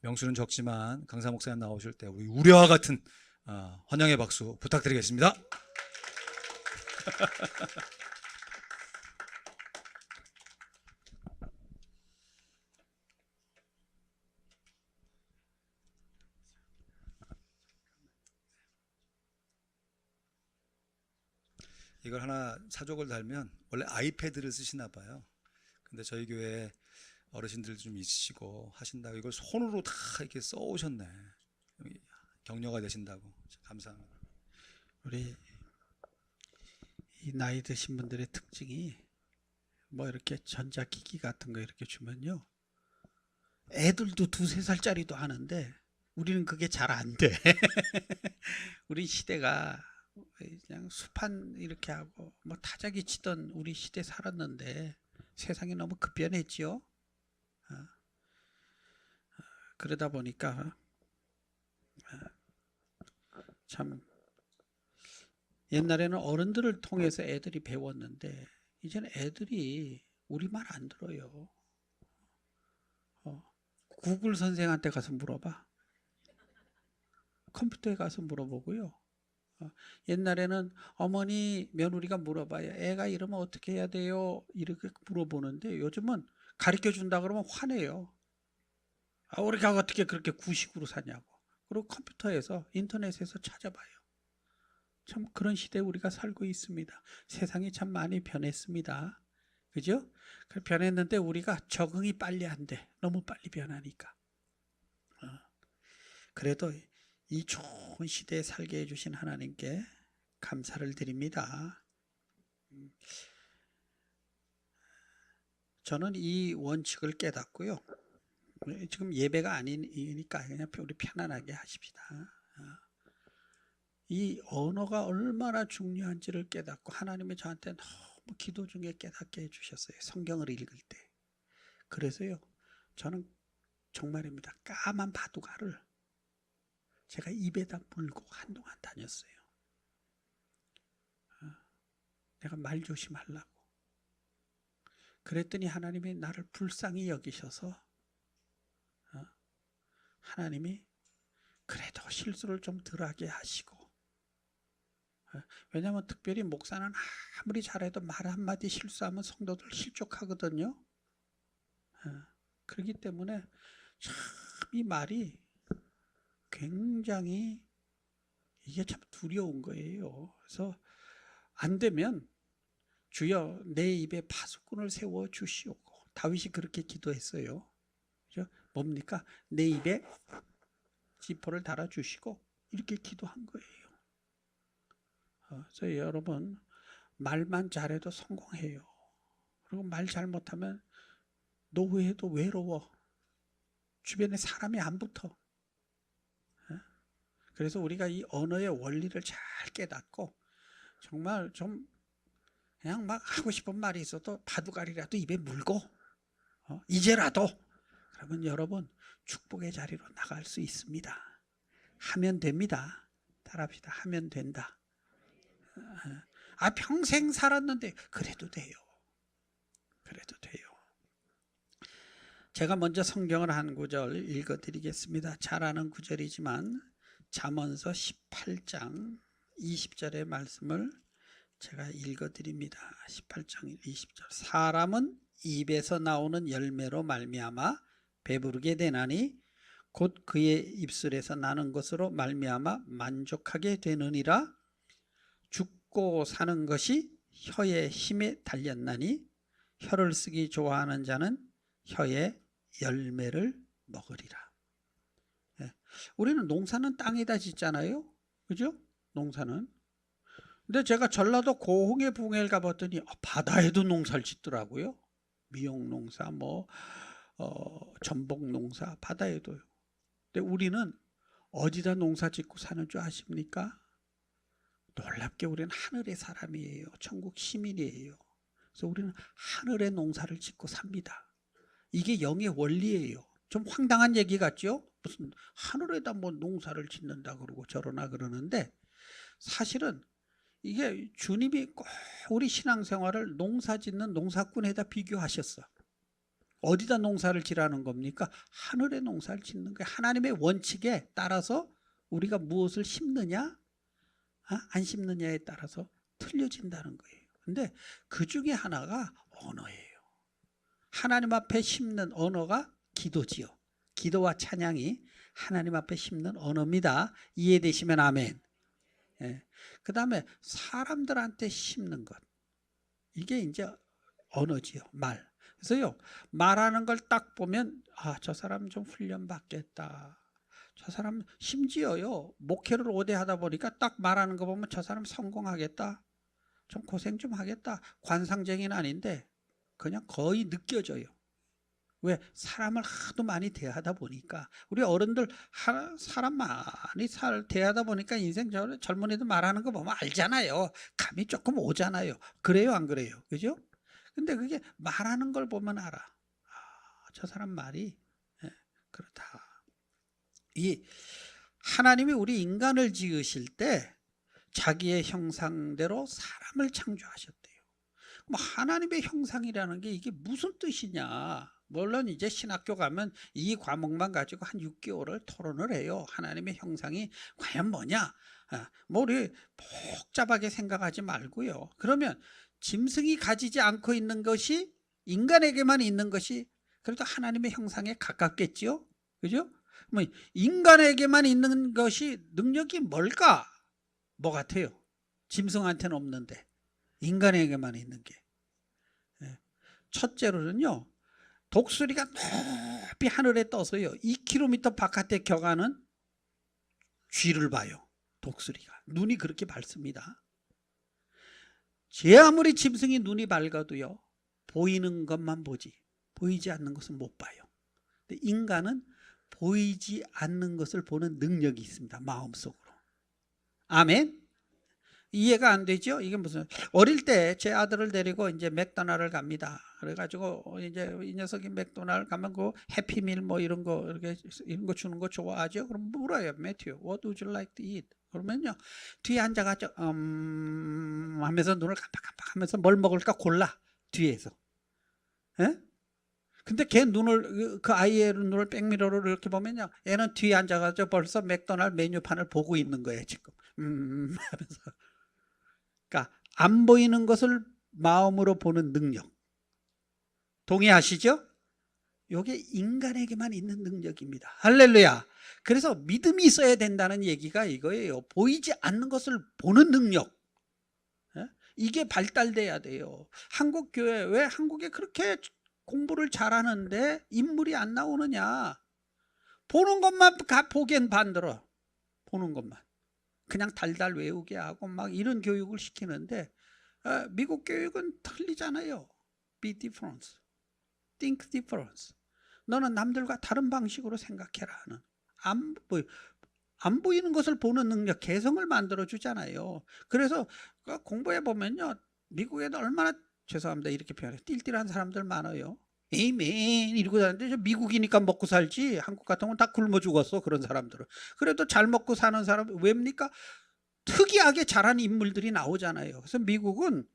명수는 적지만 강사 목사님 나오실 때 우리 우려와 같은 환영의 박수 부탁드리겠습니다. 이걸 하나 사족을 달면 원래 아이패드를 쓰시나 봐요. 근데 저희 교회 어르신들 좀 있으시고 하신다고 이걸 손으로 다 이렇게 써오셨네. 격려가 되신다고 감사합니다. 우리 이 나이 드신 분들의 특징이 뭐 이렇게 전자기기 같은 거 이렇게 주면요, 애들도 2~3살짜리도 하는데 우리는 그게 잘 안 돼. 우리 시대가 그냥 수판 이렇게 하고 뭐 타자기 치던 우리 시대 살았는데 세상이 너무 급변했지요. 그러다 보니까 참 옛날에는 어른들을 통해서 애들이 배웠는데 이제는 애들이 우리 말 안 들어요. 구글 선생한테 가서 물어봐. 컴퓨터에 가서 물어보고요. 옛날에는 어머니 며느리가 물어봐요. 애가 이러면 어떻게 해야 돼요? 이렇게 물어보는데 요즘은 가르쳐 준다 그러면 화내요. 우리가 어떻게 그렇게 구식으로 사냐고. 그리고 컴퓨터에서 인터넷에서 찾아봐요. 참 그런 시대에 우리가 살고 있습니다. 세상이 참 많이 변했습니다. 그죠? 변했는데 우리가 적응이 빨리 안 돼. 너무 빨리 변하니까. 그래도 이 좋은 시대에 살게 해주신 하나님께 감사를 드립니다. 저는 이 원칙을 깨닫고요. 지금 예배가 아니니까 그냥 우리 편안하게 하십시다. 이 언어가 얼마나 중요한지를 깨닫고 하나님이 저한테 너무 기도 중에 깨닫게 해주셨어요. 성경을 읽을 때. 그래서요, 저는 정말입니다. 까만 바둑알을 제가 입에다 물고 한동안 다녔어요. 내가 말 조심하려고. 그랬더니 하나님이 나를 불쌍히 여기셔서 하나님이 그래도 실수를 좀 덜하게 하시고, 왜냐하면 특별히 목사는 아무리 잘해도 말 한마디 실수하면 성도들 실족하거든요. 그렇기 때문에 참 이 말이 굉장히 이게 참 두려운 거예요. 그래서 안 되면 주여 내 입에 파수꾼을 세워 주시오고, 다윗이 그렇게 기도했어요. 그죠? 뭡니까? 내 입에 지퍼를 달아 주시고 이렇게 기도한 거예요. 그래서 여러분, 말만 잘해도 성공해요. 그리고 말 잘못하면 노후에도 외로워. 주변에 사람이 안 붙어. 그래서 우리가 이 언어의 원리를 잘 깨닫고 정말 좀 그냥 막 하고 싶은 말이 있어도 바둑알이라도 입에 물고 이제라도, 그러면 여러분 축복의 자리로 나갈 수 있습니다. 하면 됩니다. 따라합시다. 하면 된다. 평생 살았는데 그래도 돼요. 그래도 돼요. 제가 먼저 성경을 한 구절 읽어드리겠습니다. 잘 아는 구절이지만 잠언서 18장 20절의 말씀을 제가 읽어드립니다. 18장 20절. 사람은 입에서 나오는 열매로 말미암아 배부르게 되나니 곧 그의 입술에서 나는 것으로 말미암아 만족하게 되느니라. 죽고 사는 것이 혀의 힘에 달렸나니 혀를 쓰기 좋아하는 자는 혀의 열매를 먹으리라. 우리는 농사는 땅에다 짓잖아요. 그죠? 농사는. 근데 제가 전라도 고흥의 붕해를 가봤더니 바다에도 농사를 짓더라고요. 미역농사, 전복농사, 바다에도요. 근데 우리는 어디다 농사 짓고 사는 줄 아십니까? 놀랍게 우리는 하늘의 사람이에요. 천국 시민이에요. 그래서 우리는 하늘의 농사를 짓고 삽니다. 이게 영의 원리예요. 좀 황당한 얘기 같죠? 무슨 하늘에다 뭐 농사를 짓는다 그러고 저러나 그러는데, 사실은 이게 주님이 꼭 우리 신앙생활을 농사 짓는 농사꾼에다 비교하셨어. 어디다 농사를 지라는 겁니까? 하늘에 농사를 짓는 거예요. 하나님의 원칙에 따라서 우리가 무엇을 심느냐, 안 심느냐에 따라서 틀려진다는 거예요. 근데 그 중에 하나가 언어예요. 하나님 앞에 심는 언어가 기도지요. 기도와 찬양이 하나님 앞에 심는 언어입니다. 이해되시면 아멘. 예. 그 다음에 사람들한테 심는 것. 이게 이제 언어지요. 말. 그래서요, 말하는 걸 딱 보면, 저 사람 좀 훈련 받겠다. 저 사람 심지어요, 목회를 오래 하다 보니까 딱 말하는 거 보면 저 사람 성공하겠다. 좀 고생 좀 하겠다. 관상쟁이는 아닌데 그냥 거의 느껴져요. 왜? 사람을 하도 많이 대하다 보니까. 우리 어른들 사람 많이 대하다 보니까 인생 젊은이들 말하는 거 보면 알잖아요. 감이 조금 오잖아요. 그래요, 안 그래요? 그죠? 근데 그게 말하는 걸 보면 알아. 저 사람 말이 그렇다. 이 하나님이 우리 인간을 지으실 때 자기의 형상대로 사람을 창조하셨대요. 뭐 하나님의 형상이라는 게 이게 무슨 뜻이냐? 물론 이제 신학교 가면 이 과목만 가지고 한 6개월을 토론을 해요. 하나님의 형상이 과연 뭐냐? 뭐 우리 복잡하게 생각하지 말고요. 그러면 짐승이 가지지 않고 있는 것이 인간에게만 있는 것이 그래도 하나님의 형상에 가깝겠지요? 그죠? 뭐 인간에게만 있는 것이 능력이 뭘까? 뭐 같아요? 짐승한테는 없는데 인간에게만 있는 게. 첫째로는요, 독수리가 높이 하늘에 떠서요 2km 바깥에 격하는 쥐를 봐요. 독수리가 눈이 그렇게 밝습니다. 제 아무리 짐승이 눈이 밝아도요 보이는 것만 보지 보이지 않는 것은 못 봐요. 근데 인간은 보이지 않는 것을 보는 능력이 있습니다. 마음속으로. 아멘. 이해가 안 되죠? 이게 무슨, 어릴 때 제 아들을 데리고 이제 맥도날드를 갑니다. 그래가지고 이제 이 녀석이 맥도날드 가면 그 해피밀 뭐 이런 거 이런 거 주는 거 좋아하죠? 그럼 물어요. 매튜, what would you like to eat? 그러면요 뒤에 앉아가지고 하면서 눈을 깜빡깜빡하면서 뭘 먹을까 골라 뒤에서. 예? 근데 걔 눈을 그 아이의 눈을 백미러로 이렇게 보면요 얘는 뒤에 앉아가지고 벌써 맥도날드 메뉴판을 보고 있는 거예요 지금. 하면서. 그러니까 안 보이는 것을 마음으로 보는 능력. 동의하시죠? 이게 인간에게만 있는 능력입니다. 할렐루야. 그래서 믿음이 있어야 된다는 얘기가 이거예요. 보이지 않는 것을 보는 능력. 이게 발달돼야 돼요. 한국 교회 왜 한국에 그렇게 공부를 잘하는데 인물이 안 나오느냐? 보는 것만 보기엔 반들어. 보는 것만. 그냥 달달 외우게 하고 막 이런 교육을 시키는데 미국 교육은 틀리잖아요. Be different. Think different. 너는 남들과 다른 방식으로 생각해라 하는. 안 보이는 것을 보는 능력, 개성을 만들어 주잖아요. 그래서 공부해 보면요 미국에도 얼마나, 죄송합니다 이렇게 표현해요, 띨띨한 사람들 많아요. 에이맨 이러고 다니는데 미국이니까 먹고 살지 한국 같은 건 다 굶어 죽었어. 그런 사람들은. 그래도 잘 먹고 사는 사람 왜입니까? 특이하게 잘하는 인물들이 나오잖아요. 그래서 미국은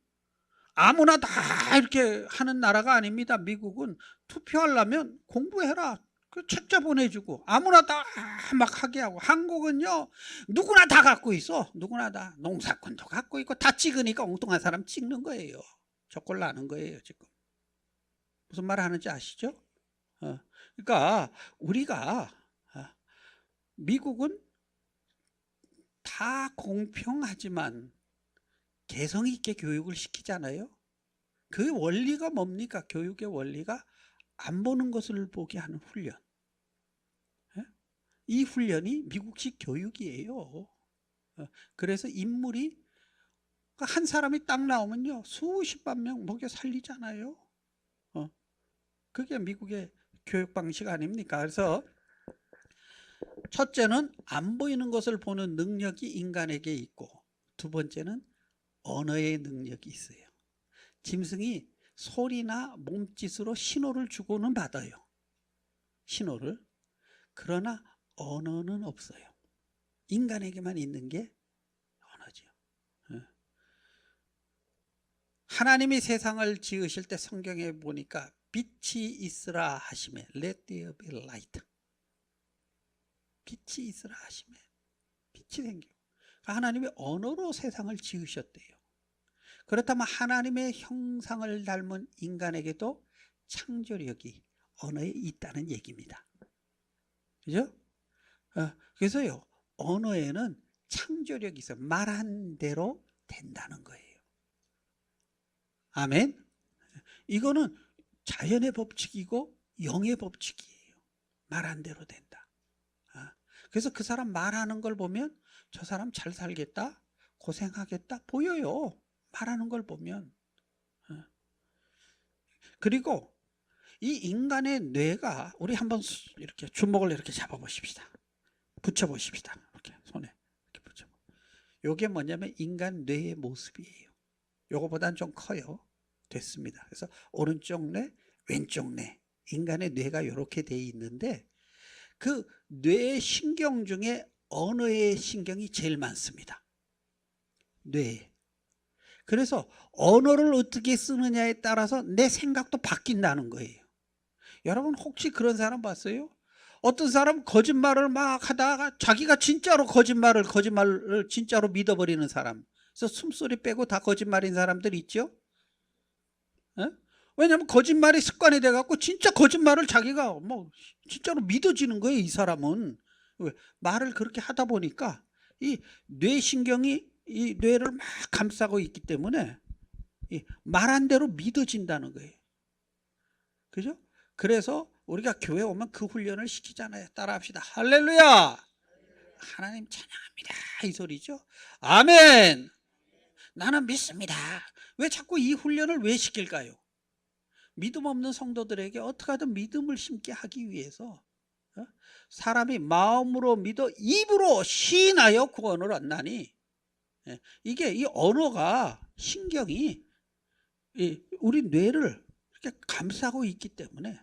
아무나 다 이렇게 하는 나라가 아닙니다. 미국은 투표하려면 공부해라. 그 책자 보내주고 아무나 다 막 하게 하고. 한국은요 누구나 다 갖고 있어. 누구나 다 농사꾼도 갖고 있고 다 찍으니까 엉뚱한 사람 찍는 거예요. 저꼴 나는 거예요 지금. 무슨 말 하는지 아시죠? 그러니까 우리가 미국은 다 공평하지만 개성 있게 교육을 시키잖아요. 그 원리가 뭡니까? 교육의 원리가 안 보는 것을 보게 하는 훈련. 이 훈련이 미국식 교육이에요. 그래서 인물이 한 사람이 딱 나오면요 수십만 명 먹여 살리잖아요. 그게 미국의 교육 방식 아닙니까? 그래서 첫째는 안 보이는 것을 보는 능력이 인간에게 있고, 두 번째는 언어의 능력이 있어요. 짐승이 소리나 몸짓으로 신호를 주고는 받아요. 신호를. 그러나 언어는 없어요. 인간에게만 있는 게 언어죠. 하나님이 세상을 지으실 때 성경에 보니까 빛이 있으라 하시매 Let there be light. 빛이 있으라 하시매 빛이 생기고. 하나님이 언어로 세상을 지으셨대요. 그렇다면 하나님의 형상을 닮은 인간에게도 창조력이 언어에 있다는 얘기입니다. 그죠? 그래서요, 언어에는 창조력이 있어요. 말한 대로 된다는 거예요. 아멘. 이거는 자연의 법칙이고 영의 법칙이에요. 말한 대로 된다. 그래서 그 사람 말하는 걸 보면 저 사람 잘 살겠다, 고생하겠다 보여요. 말하는 걸 보면. 그리고 이 인간의 뇌가, 우리 한번 이렇게 주먹을 이렇게 잡아보십시다. 붙여보십시다. 이렇게 손에 이렇게 붙여. 요게 뭐냐면 인간 뇌의 모습이에요. 요거보단 좀 커요. 됐습니다. 그래서 오른쪽 뇌, 왼쪽 뇌, 인간의 뇌가 이렇게 돼 있는데 그 뇌의 신경 중에 언어의 신경이 제일 많습니다. 뇌에. 그래서 언어를 어떻게 쓰느냐에 따라서 내 생각도 바뀐다는 거예요. 여러분 혹시 그런 사람 봤어요? 어떤 사람 거짓말을 막 하다가 자기가 진짜로 거짓말을 진짜로 믿어버리는 사람. 그래서 숨소리 빼고 다 거짓말인 사람들 있죠? 왜냐하면 거짓말이 습관이 돼갖고 진짜 거짓말을 자기가 뭐 진짜로 믿어지는 거예요. 이 사람은. 왜? 말을 그렇게 하다 보니까 이 뇌신경이 이 뇌를 막 감싸고 있기 때문에 말한 대로 믿어진다는 거예요. 그죠? 그래서 우리가 교회 오면 그 훈련을 시키잖아요. 따라합시다. 할렐루야! 하나님 찬양합니다. 이 소리죠. 아멘! 나는 믿습니다. 왜 자꾸 이 훈련을 왜 시킬까요? 믿음 없는 성도들에게 어떻게 하든 믿음을 심게 하기 위해서. 사람이 마음으로 믿어 입으로 시인하여 구원을 얻나니. 이게 이 언어가 신경이 우리 뇌를 이렇게 감싸고 있기 때문에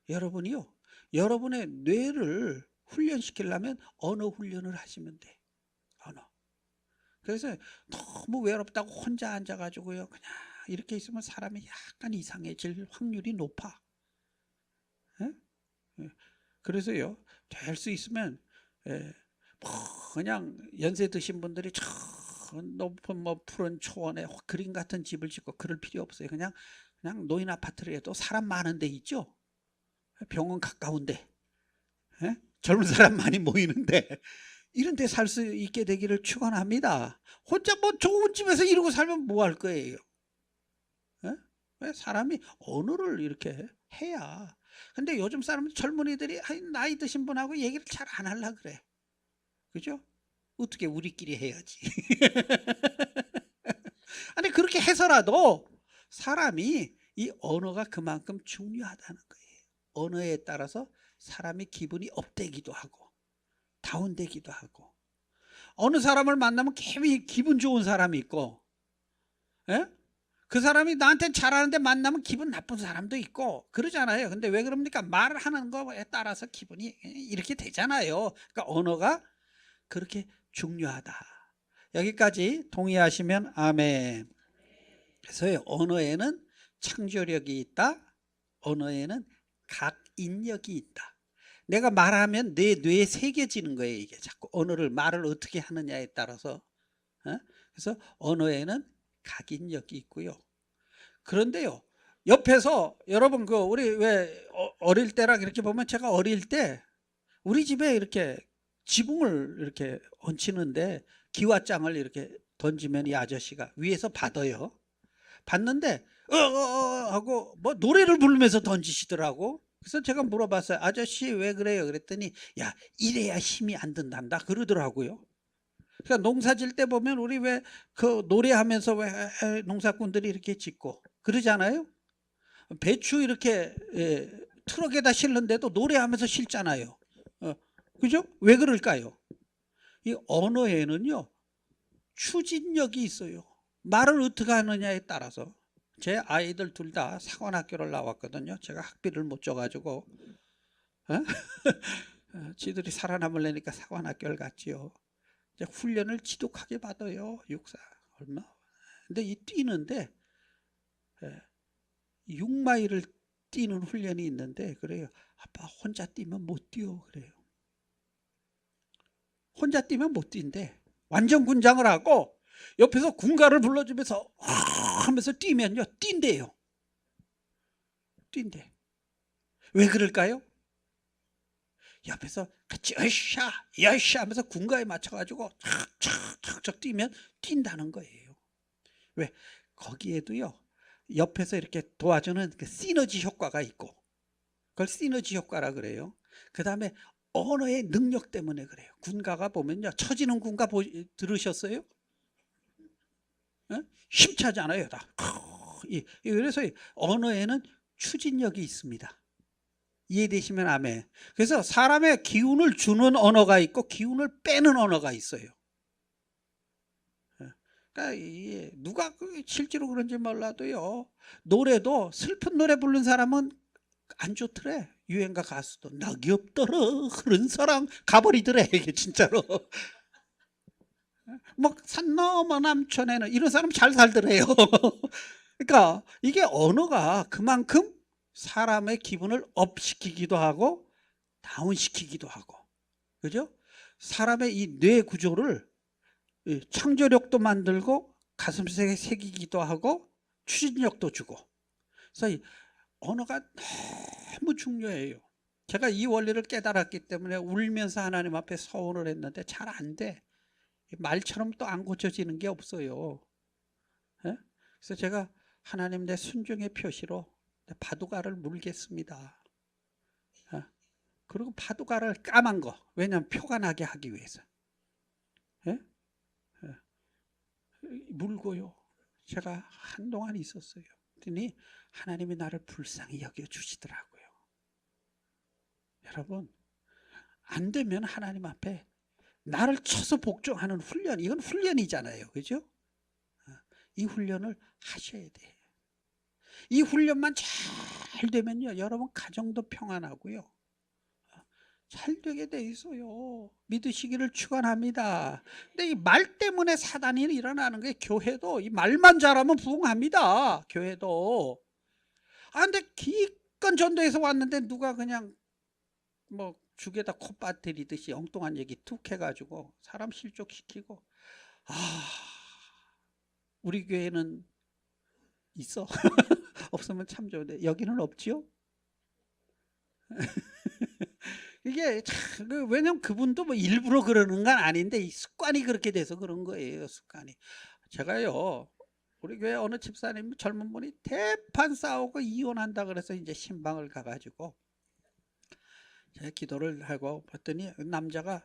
여러분이요, 여러분의 뇌를 훈련시키려면 언어 훈련을 하시면 돼. 언어. 그래서 너무 외롭다고 혼자 앉아가지고요 그냥 이렇게 있으면 사람이 약간 이상해질 확률이 높아. 그래서요, 될 수 있으면 그냥 연세 드신 분들이 저 높은 뭐 푸른 초원에 그림 같은 집을 짓고 그럴 필요 없어요. 그냥 노인 아파트라도 사람 많은 데 있죠. 병원 가까운데, 젊은 사람 많이 모이는데 이런 데 살 수 있게 되기를 축원합니다. 혼자 뭐 좋은 집에서 이러고 살면 뭐 할 거예요? 왜? 사람이 언어를 이렇게 해야. 근데 요즘 사람은 젊은이들이 나이 드신 분하고 얘기를 잘 안 하려고 그래. 그죠? 어떻게 우리끼리 해야지. 아니 그렇게 해서라도 사람이 이 언어가 그만큼 중요하다는 거예요. 언어에 따라서 사람이 기분이 업되기도 하고 다운되기도 하고. 어느 사람을 만나면 기분 좋은 사람이 있고, 그 사람이 나한테 잘하는데 만나면 기분 나쁜 사람도 있고 그러잖아요. 근데 왜 그럽니까? 말을 하는 거에 따라서 기분이 이렇게 되잖아요. 그러니까 언어가 그렇게 중요하다. 여기까지 동의하시면 아멘. 그래서 언어에는 창조력이 있다. 언어에는 각인력이 있다. 내가 말하면 내 뇌에 새겨지는 거예요. 이게 자꾸 말을 어떻게 하느냐에 따라서. 그래서 언어에는 각인력이 있고요. 그런데요, 옆에서 여러분 우리 왜 어릴 때랑 이렇게 보면, 제가 어릴 때 우리 집에 이렇게 지붕을 이렇게 얹히는데 기와장을 이렇게 던지면 이 아저씨가 위에서 받아요. 받는데 하고 뭐 노래를 부르면서 던지시더라고. 그래서 제가 물어봤어요. 아저씨 왜 그래요? 그랬더니 야, 이래야 힘이 안 든단다 그러더라고요. 그러니까 농사 질 때 보면 우리 왜 그 노래하면서 왜 농사꾼들이 이렇게 짓고 그러잖아요. 배추 이렇게 트럭에다 실는데도 노래하면서 실잖아요. 그죠? 왜 그럴까요? 이 언어에는요 추진력이 있어요. 말을 어떻게 하느냐에 따라서. 제 아이들 둘 다 사관학교를 나왔거든요. 제가 학비를 못 줘가지고 지들이 살아남으려니까 사관학교를 갔지요. 이제 훈련을 지독하게 받아요. 육사 얼마. 근데 이 뛰는데 6마일을 뛰는 훈련이 있는데 그래요. 아빠 혼자 뛰면 못 뛰어 그래요. 혼자 뛰면 못 뛴대. 완전 군장을 하고 옆에서 군가를 불러주면서 하면서 뛰면요 뛴대요. 뛴대. 왜 그럴까요? 옆에서 같이 으쌰 으쌰 하면서 군가에 맞춰가지고 촥촥촥 뛰면 뛴다는 거예요. 왜? 거기에도요 옆에서 이렇게 도와주는 그 시너지 효과가 있고 그걸 시너지 효과라 그래요. 그 다음에 언어의 능력 때문에 그래요. 군가가 보면요 처지는 군가 들으셨어요? 힘차잖아요 다. 그래서 언어에는 추진력이 있습니다. 이해되시면 아멘. 그래서 사람의 기운을 주는 언어가 있고 기운을 빼는 언어가 있어요. 그러니까 누가 실제로 그런지 몰라도요 노래도 슬픈 노래 부르는 사람은 안 좋더래. 유행가 가수도 낙이 없더라 그런 사람 가버리더래 이게 진짜로. 뭐 산 너머 남촌에는 이런 사람 잘 살더래요. 그러니까 이게 언어가 그만큼 사람의 기분을 업시키기도 하고 다운시키기도 하고 그죠? 사람의 이 뇌 구조를 창조력도 만들고 가슴속에 새기기도 하고 추진력도 주고 그래서 이 언어가 너무 중요해요. 제가 이 원리를 깨달았기 때문에 울면서 하나님 앞에 서원을 했는데 잘 안 돼. 말처럼 또 안 고쳐지는 게 없어요. 그래서 제가 하나님 내 순종의 표시로 바둑알을 물겠습니다. 그리고 바둑알을 까만 거 왜냐하면 표가 나게 하기 위해서 물고요. 제가 한동안 있었어요. 그랬더니 하나님이 나를 불쌍히 여겨주시더라고요. 여러분 안 되면 하나님 앞에 나를 쳐서 복종하는 훈련 이건 훈련이잖아요. 그죠? 이 훈련을 하셔야 돼요. 이 훈련만 잘 되면요 여러분 가정도 평안하고요 잘 되게 돼 있어요. 믿으시기를 축원합니다. 근데 이 말 때문에 사단이 일어나는 게 교회도 이 말만 잘하면 부흥합니다. 교회도. 근데 기껏 전도해서 왔는데 누가 그냥 뭐 죽에다 코 빠뜨리듯이 엉뚱한 얘기 툭 해가지고 사람 실족시키고 우리 교회는 있어. 없으면 참 좋은데 여기는 없지요. 이게 참 왜냐면 그분도 뭐 일부러 그러는 건 아닌데 이 습관이 그렇게 돼서 그런 거예요. 습관이. 제가요 우리 교회 어느 집사님 젊은 분이 대판 싸우고 이혼한다 그래서 이제 신방을 가가지고 제가 기도를 하고 봤더니 남자가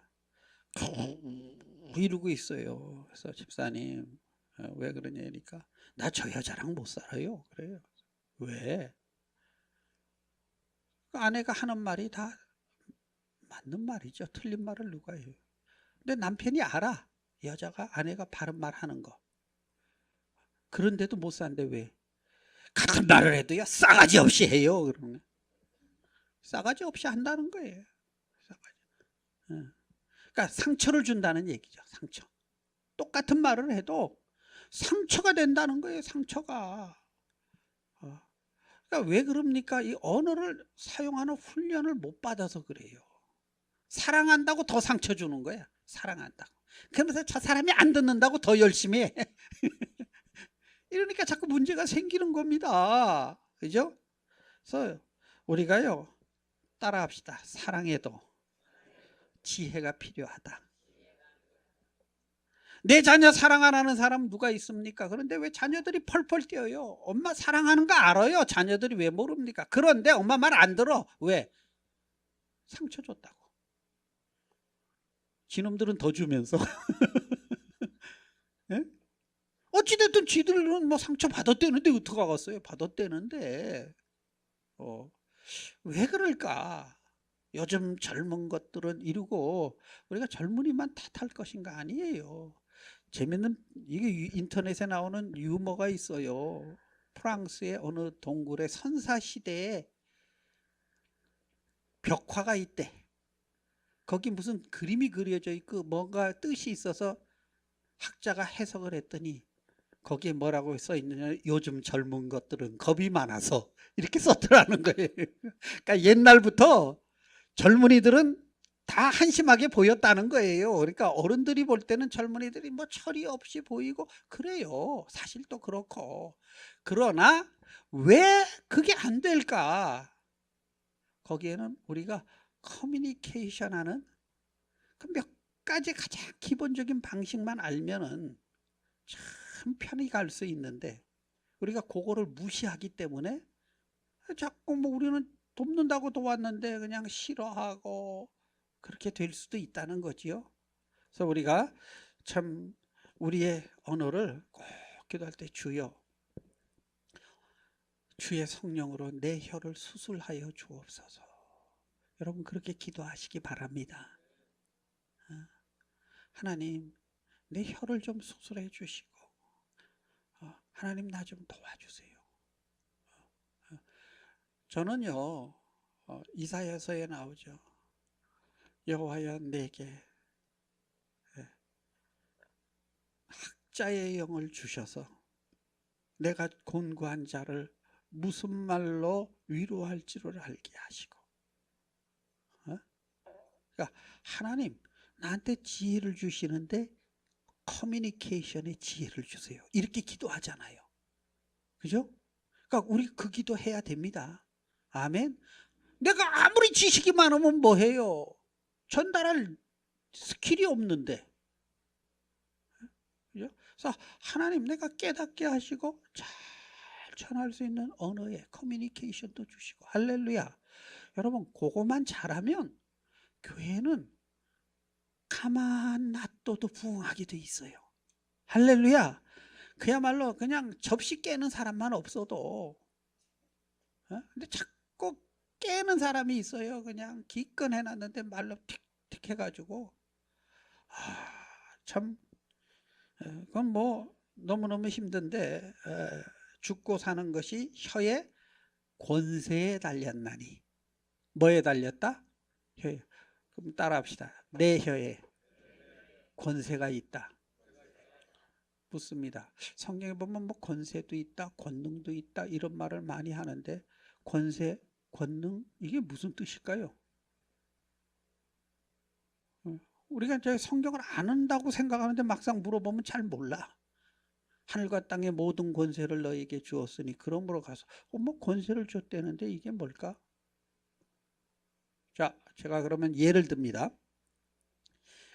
이러고 있어요. 그래서 집사님 왜 그러냐니까 나 저 여자랑 못 살아요. 그래요. 왜? 아내가 하는 말이 다 맞는 말이죠. 틀린 말을 누가 해요. 근데 남편이 알아. 여자가 아내가 바른 말 하는 거. 그런데도 못 사는데 왜? 같은 말을 해도요 싸가지 없이 해요. 그러면 싸가지 없이 한다는 거예요. 싸가지. 그러니까 상처를 준다는 얘기죠. 상처. 똑같은 말을 해도 상처가 된다는 거예요. 상처가. 그러니까 왜 그럽니까? 이 언어를 사용하는 훈련을 못 받아서 그래요. 사랑한다고 더 상처 주는 거야. 사랑한다고. 그러면서 저 사람이 안 듣는다고 더 열심히 해. 이러니까 자꾸 문제가 생기는 겁니다. 그죠? 그래서 우리가요 따라합시다. 사랑에도 지혜가 필요하다. 내 자녀 사랑 안 하는 사람 누가 있습니까? 그런데 왜 자녀들이 펄펄 뛰어요? 엄마 사랑하는 거 알아요. 자녀들이 왜 모릅니까? 그런데 엄마 말 안 들어. 왜? 상처 줬다고. 지놈들은 더 주면서 예? 어찌됐든 지들은 뭐 상처 받았대는데 어떡하겠어요? 받았대는데 왜 그럴까? 요즘 젊은 것들은 이러고 우리가 젊은이만 탓할 것인가? 아니에요. 재밌는 이게 인터넷에 나오는 유머가 있어요. 프랑스의 어느 동굴의 선사시대에 벽화가 있대. 거기 무슨 그림이 그려져 있고 뭔가 뜻이 있어서 학자가 해석을 했더니 거기에 뭐라고 써 있느냐, 요즘 젊은 것들은 겁이 많아서 이렇게 썼더라는 거예요. 그러니까 옛날부터 젊은이들은 다 한심하게 보였다는 거예요. 그러니까 어른들이 볼 때는 젊은이들이 뭐 철이 없이 보이고 그래요. 사실도 그렇고. 그러나 왜 그게 안 될까? 거기에는 우리가 커뮤니케이션하는 그 몇 가지 가장 기본적인 방식만 알면은 참 편히 갈 수 있는데, 우리가 그거를 무시하기 때문에 자꾸 뭐 우리는 돕는다고 도왔는데 그냥 싫어하고 그렇게 될 수도 있다는 거지요. 그래서 우리가 참 우리의 언어를 꼭 기도할 때 주여, 주의 성령으로 내 혀를 수술하여 주옵소서. 여러분 그렇게 기도하시기 바랍니다. 하나님 내 혀를 좀 수술해 주시고, 하나님 나 좀 도와주세요. 저는요, 이사야서에 나오죠. 여호와여 내게 학자의 영을 주셔서 내가 곤고한 자를 무슨 말로 위로할지를 알게 하시고. 그러니까 하나님 나한테 지혜를 주시는데 커뮤니케이션에 지혜를 주세요. 이렇게 기도하잖아요. 그죠? 그러니까 우리 그 기도 해야 됩니다. 아멘. 내가 아무리 지식이 많으면 뭐해요? 전달할 스킬이 없는데. 그죠? 그래서 하나님 내가 깨닫게 하시고 잘 전할 수 있는 언어의 커뮤니케이션도 주시고. 할렐루야. 여러분 그거만 잘하면 교회는 가만 놔둬도 부흥하게 돼 있어요. 할렐루야. 그야말로 그냥 접시 깨는 사람만 없어도, 근데 자꾸 깨는 사람이 있어요. 그냥 기껏 해놨는데 말로 틱틱 해가지고. 참 그건 뭐 너무너무 힘든데, 죽고 사는 것이 혀의 권세에 달렸나니. 뭐에 달렸다? 혀에. 그럼 따라합시다. 내 혀에 권세가 있다. 묻습니다. 성경에 보면 뭐 권세도 있다, 권능도 있다 이런 말을 많이 하는데, 권세, 권능 이게 무슨 뜻일까요? 우리가 이제 성경을 아는다고 생각하는데 막상 물어보면 잘 몰라. 하늘과 땅의 모든 권세를 너에게 주었으니 그러므로 가서 뭐 권세를 줬다는데 이게 뭘까? 자, 제가 그러면 예를 듭니다.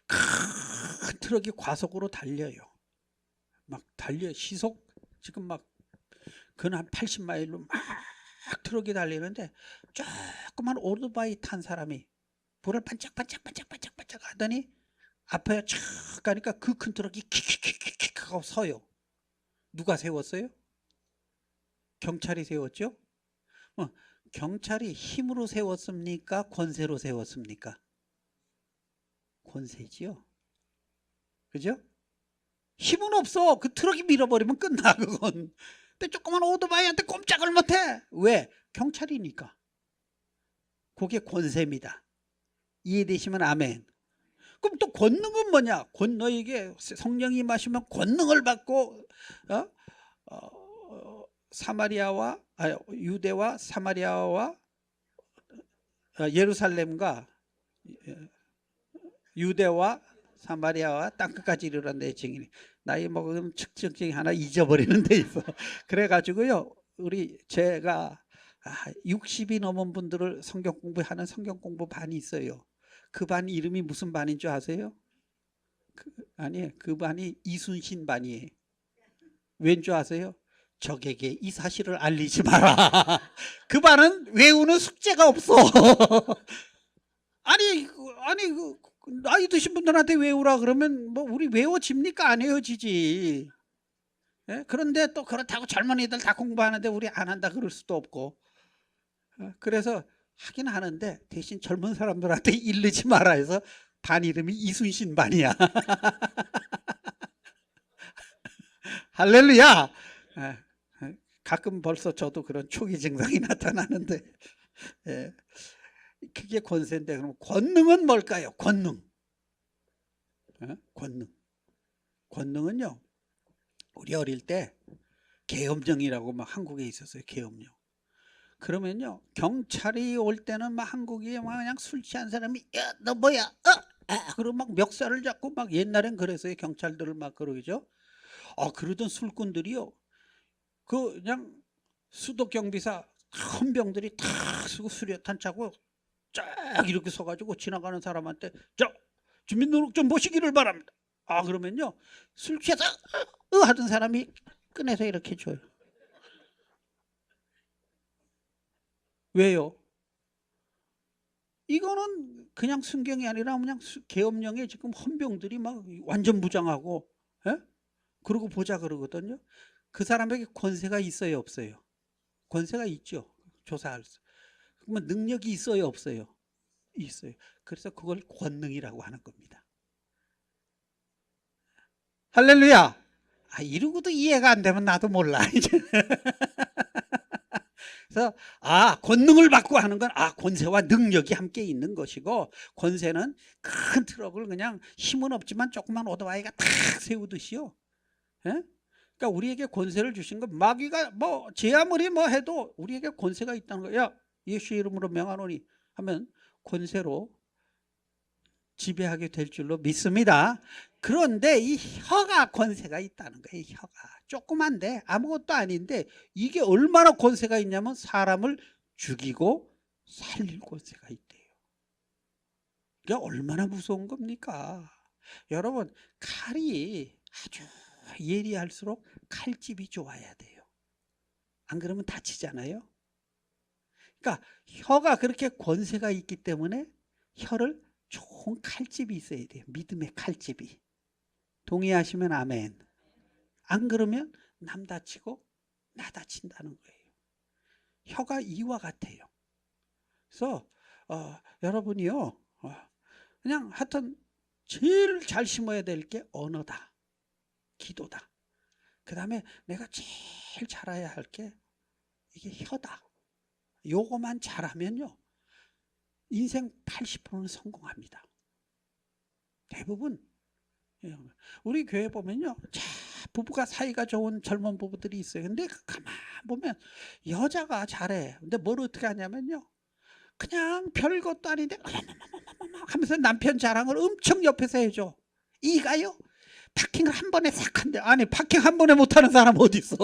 큰 트럭이 과속으로 달려요. 막 달려, 시속 지금 막 근 한 80마일로 막 트럭이 달리는데, 조그만 오토바이 탄 사람이 불을 반짝반짝반짝반짝반짝 하더니 앞에 촥 가니까 그 큰 트럭이 킥킥킥킥 하고 서요. 누가 세웠어요? 경찰이 세웠죠? 경찰이 힘으로 세웠습니까? 권세로 세웠습니까? 권세지요. 그죠? 힘은 없어. 그 트럭이 밀어버리면 끝나 그건. 근데 조그만 오토바이한테 꼼짝을 못해. 왜? 경찰이니까. 그게 권세입니다. 이해되시면 아멘. 그럼 또 권능은 뭐냐? 너에게 성령이 임하시면 권능을 받고, 사마리아와 유대와 사마리아와 예루살렘과 유대와 사마리아와 땅끝까지 이르러 내 증인이. 나이 먹으면 측정증이 하나 잊어버리는 데 있어. 그래가지고요, 제가 60이 넘은 분들을 성경 공부하는 성경 공부 반이 있어요. 그 반 이름이 무슨 반인 줄 아세요? 아니에요. 그 반이 이순신 반이에요. 왠 줄 아세요? 적에게 이 사실을 알리지 마라. 그 반은 외우는 숙제가 없어. 아니 나이 드신 분들한테 외우라 그러면 뭐 우리 외워집니까? 안 외워지지. 예? 그런데 또 그렇다고 젊은이들 다 공부하는데 우리 안 한다 그럴 수도 없고. 그래서 하긴 하는데 대신 젊은 사람들한테 일르지 마라 해서 반 이름이 이순신 반이야. 할렐루야. 가끔 벌써 저도 그런 초기 증상이 나타나는데, 그게 권세인데, 그럼 권능은 뭘까요? 권능. 권능은요, 우리 어릴 때 계엄령이라고 막 한국에 있었어요. 계엄령. 그러면요 경찰이 올 때는 막 한국에 막 그냥 술 취한 사람이 야 너 뭐야 그러고 막 멱살을 잡고 막 옛날엔 그랬어요. 경찰들을 막 그러죠. 그러던 술꾼들이요 그냥 수도 경비사 큰 병들이 탁 쓰고 수류탄 차고 쫙 이렇게 서가지고 지나가는 사람한테 자 주민등록 좀 보시기를 바랍니다. 그러면요 술 취해서 하던 사람이 꺼내서 이렇게 줘요. 왜요? 이거는 그냥 순경이 아니라 그냥 계엄령에 지금 헌병들이 막 완전 무장하고 그러고 보자 그러거든요. 그 사람에게 권세가 있어요 없어요? 권세가 있죠. 조사할 수. 그러면 능력이 있어요 없어요? 있어요. 그래서 그걸 권능이라고 하는 겁니다. 할렐루야. 이러고도 이해가 안 되면 나도 몰라 이제. 그래서 권능을 받고 하는 건 권세와 능력이 함께 있는 것이고 권세는 큰 트럭을 그냥 힘은 없지만 조그만 오토바이가 탁 세우듯이요. 예? 그러니까 우리에게 권세를 주신 건 마귀가 제 아무리 해도 우리에게 권세가 있다는 거야. 예수 이름으로 명하노니 하면 권세로 지배하게 될 줄로 믿습니다. 그런데 이 혀가 권세가 있다는 거예요. 이 혀가 조그만데 아무것도 아닌데 이게 얼마나 권세가 있냐면 사람을 죽이고 살릴 권세가 있대요. 이게 얼마나 무서운 겁니까? 여러분 칼이 아주 예리할수록 칼집이 좋아야 돼요. 안 그러면 다치잖아요. 그러니까 혀가 그렇게 권세가 있기 때문에 혀를 좋은 칼집이 있어야 돼요. 믿음의 칼집이. 동의하시면 아멘. 안 그러면 남 다치고 나 다친다는 거예요. 혀가 이와 같아요. 그래서 여러분이요 그냥 하여튼 제일 잘 심어야 될 게 언어다. 기도다. 그 다음에 내가 제일 잘해야 할 게 이게 혀다. 요거만 잘하면요 인생 80%는 성공합니다. 대부분. 우리 교회 보면요 부부가 사이가 좋은 젊은 부부들이 있어요. 근데 가만 보면 여자가 잘해. 근데 뭘 어떻게 하냐면요 그냥 별것도 아닌데 하면서 남편 자랑을 엄청 옆에서 해줘. 이가요 파킹을 한 번에 싹 한대. 아니 파킹 한 번에 못하는 사람 어디 있어.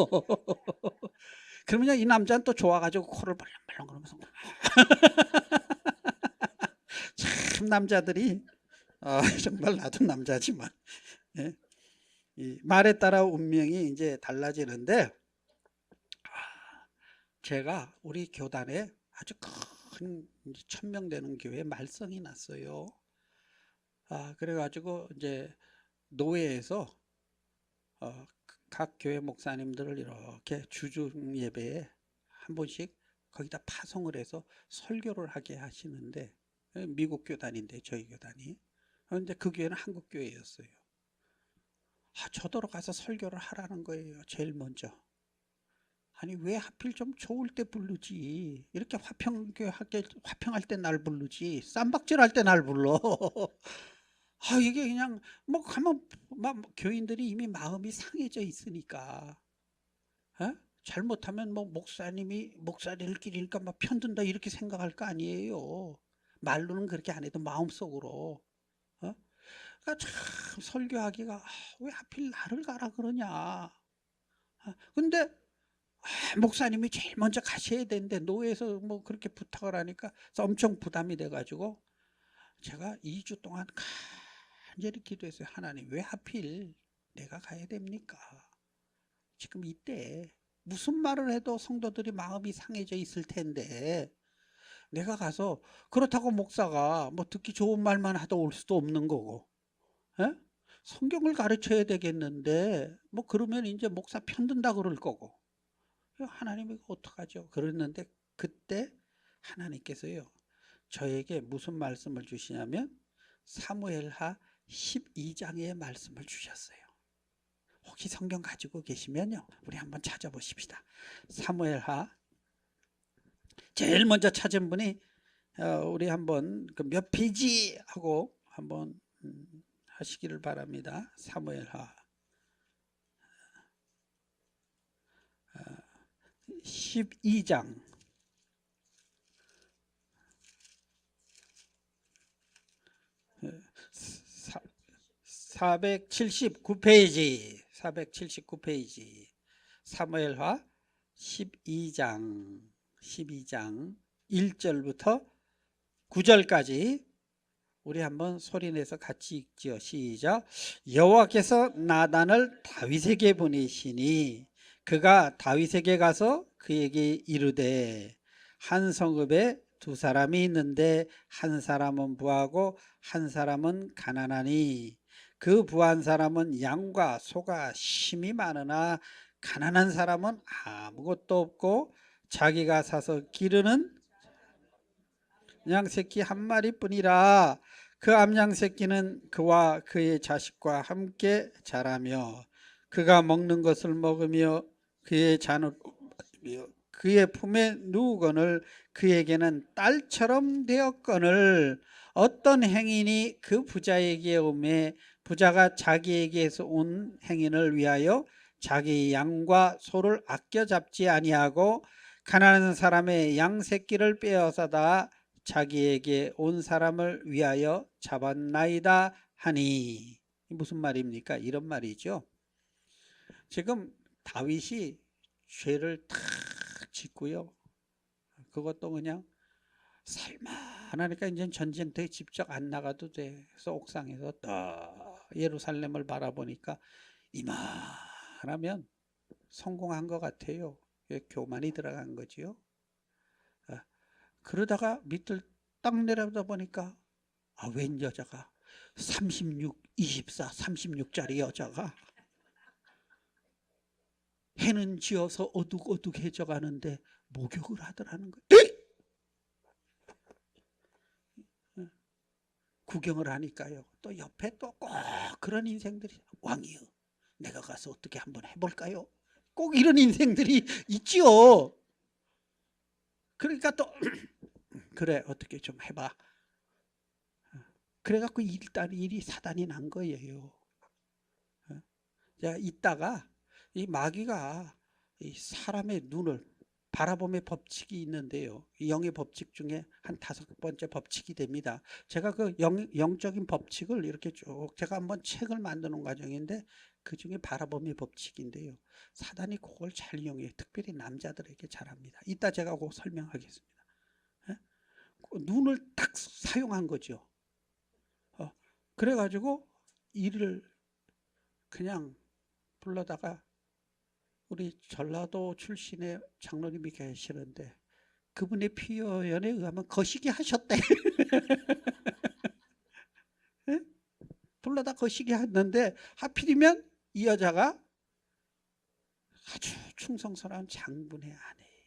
그러면요 이 남자는 또 좋아가지고 코를 벌렁벌렁 그러면서 참 남자들이 정말 나도 남자지만 이 말에 따라 운명이 이제 달라지는데 제가 우리 교단에 아주 큰 1000명 되는 교회에 말썽이 났어요. 그래가지고 이제 노회에서 각 교회 목사님들을 이렇게 주중 예배에 한 번씩 거기다 파송을 해서 설교를 하게 하시는데 미국 교단인데 저희 교단이 근데 그 교회는 한국 교회였어요. 저더러 가서 설교를 하라는 거예요. 제일 먼저. 아니 왜 하필 좀 좋을 때 부르지. 이렇게 화평할 때 날 부르지. 쌈박질 할 때 날 불러. 이게 그냥 가면 교인들이 이미 마음이 상해져 있으니까 잘못하면 목사들끼리니까 편든다 이렇게 생각할 거 아니에요. 말로는 그렇게 안 해도 마음속으로. 그러니까 참 설교하기가 왜 하필 나를 가라 그러냐. 근데 목사님이 제일 먼저 가셔야 되는데 노예에서 그렇게 부탁을 하니까 엄청 부담이 돼가지고 제가 2주 동안 간절히 기도했어요. 하나님 왜 하필 내가 가야 됩니까? 지금 이때 무슨 말을 해도 성도들이 마음이 상해져 있을 텐데 내가 가서 그렇다고 목사가 듣기 좋은 말만 하다 올 수도 없는 거고 성경을 가르쳐야 되겠는데 그러면 이제 목사 편든다 그럴 거고 하나님이 어떡하죠? 그랬는데 그때 하나님께서요 저에게 무슨 말씀을 주시냐면 사무엘하 12장의 말씀을 주셨어요. 혹시 성경 가지고 계시면요 우리 한번 찾아보십시다. 사무엘하 제일 먼저 찾은 분이 우리 한번 몇 페이지 하고 한번 하시기를 바랍니다. 사무엘하 12장 479페이지 479페이지 사무엘하 12장 1절부터 9절까지 우리 한번 소리내서 같이 읽지요. 시작. 여호와께서 나단을 다윗에게 보내시니 그가 다윗에게 가서 그에게 이르되 한 성읍에 두 사람이 있는데 한 사람은 부하고 한 사람은 가난하니 그 부한 사람은 양과 소가 심히 많으나 가난한 사람은 아무것도 없고 자기가 사서 기르는 암양새끼 한 마리뿐이라. 그 암양새끼는 그와 그의 자식과 함께 자라며 그가 먹는 것을 먹으며 그의 잔을 마시며 그의 품에 누우거늘 그에게는 딸처럼 되었거늘 어떤 행인이 그 부자에게 오매 부자가 자기에게서 온 행인을 위하여 자기 양과 소를 아껴 잡지 아니하고 가난한 사람의 양 새끼를 빼앗아다 자기에게 온 사람을 위하여 잡았나이다 하니. 무슨 말입니까? 이런 말이죠. 지금 다윗이 죄를 탁 짓고요. 그것도 그냥 살만하니까 이제 전쟁터에 직접 안 나가도 돼. 그래서 옥상에서 딱 예루살렘을 바라보니까 이만하면 성공한 것 같아요. 교만이 들어간 거지요. 그러다가 밑을 딱 내려다 보니까 웬 여자가 36, 24, 36짜리 여자가 해는 지어서 어둑어둑해져 가는데 목욕을 하더라는 거예요. 구경을 하니까요. 또 옆에 또 꼭 그런 인생들이 왕이요. 내가 가서 어떻게 한번 해볼까요? 꼭 이런 인생들이 있지요. 그러니까 또 그래 어떻게 좀 해봐. 그래갖고 일이 사단이 난 거예요. 자, 이따가 이 마귀가 이 사람의 눈을 바라봄의 법칙이 있는데요. 이 영의 법칙 중에 한 5번째 법칙이 됩니다. 제가 그 영적인 법칙을 이렇게 쭉 제가 한번 책을 만드는 과정인데 그 중에 바라봄의 법칙인데요. 사단이 그걸 잘 이용해요. 특별히 남자들에게 잘합니다. 이따 제가 그거 설명하겠습니다. 눈을 딱 사용한 거죠. 그래가지고 이를 그냥 불러다가 우리 전라도 출신의 장로님이 계시는데 그분의 피요연에 의하면 거시기 하셨대. 불러다 거시기 했는데 하필이면 이 여자가 아주 충성스러운 장군의 아내예요.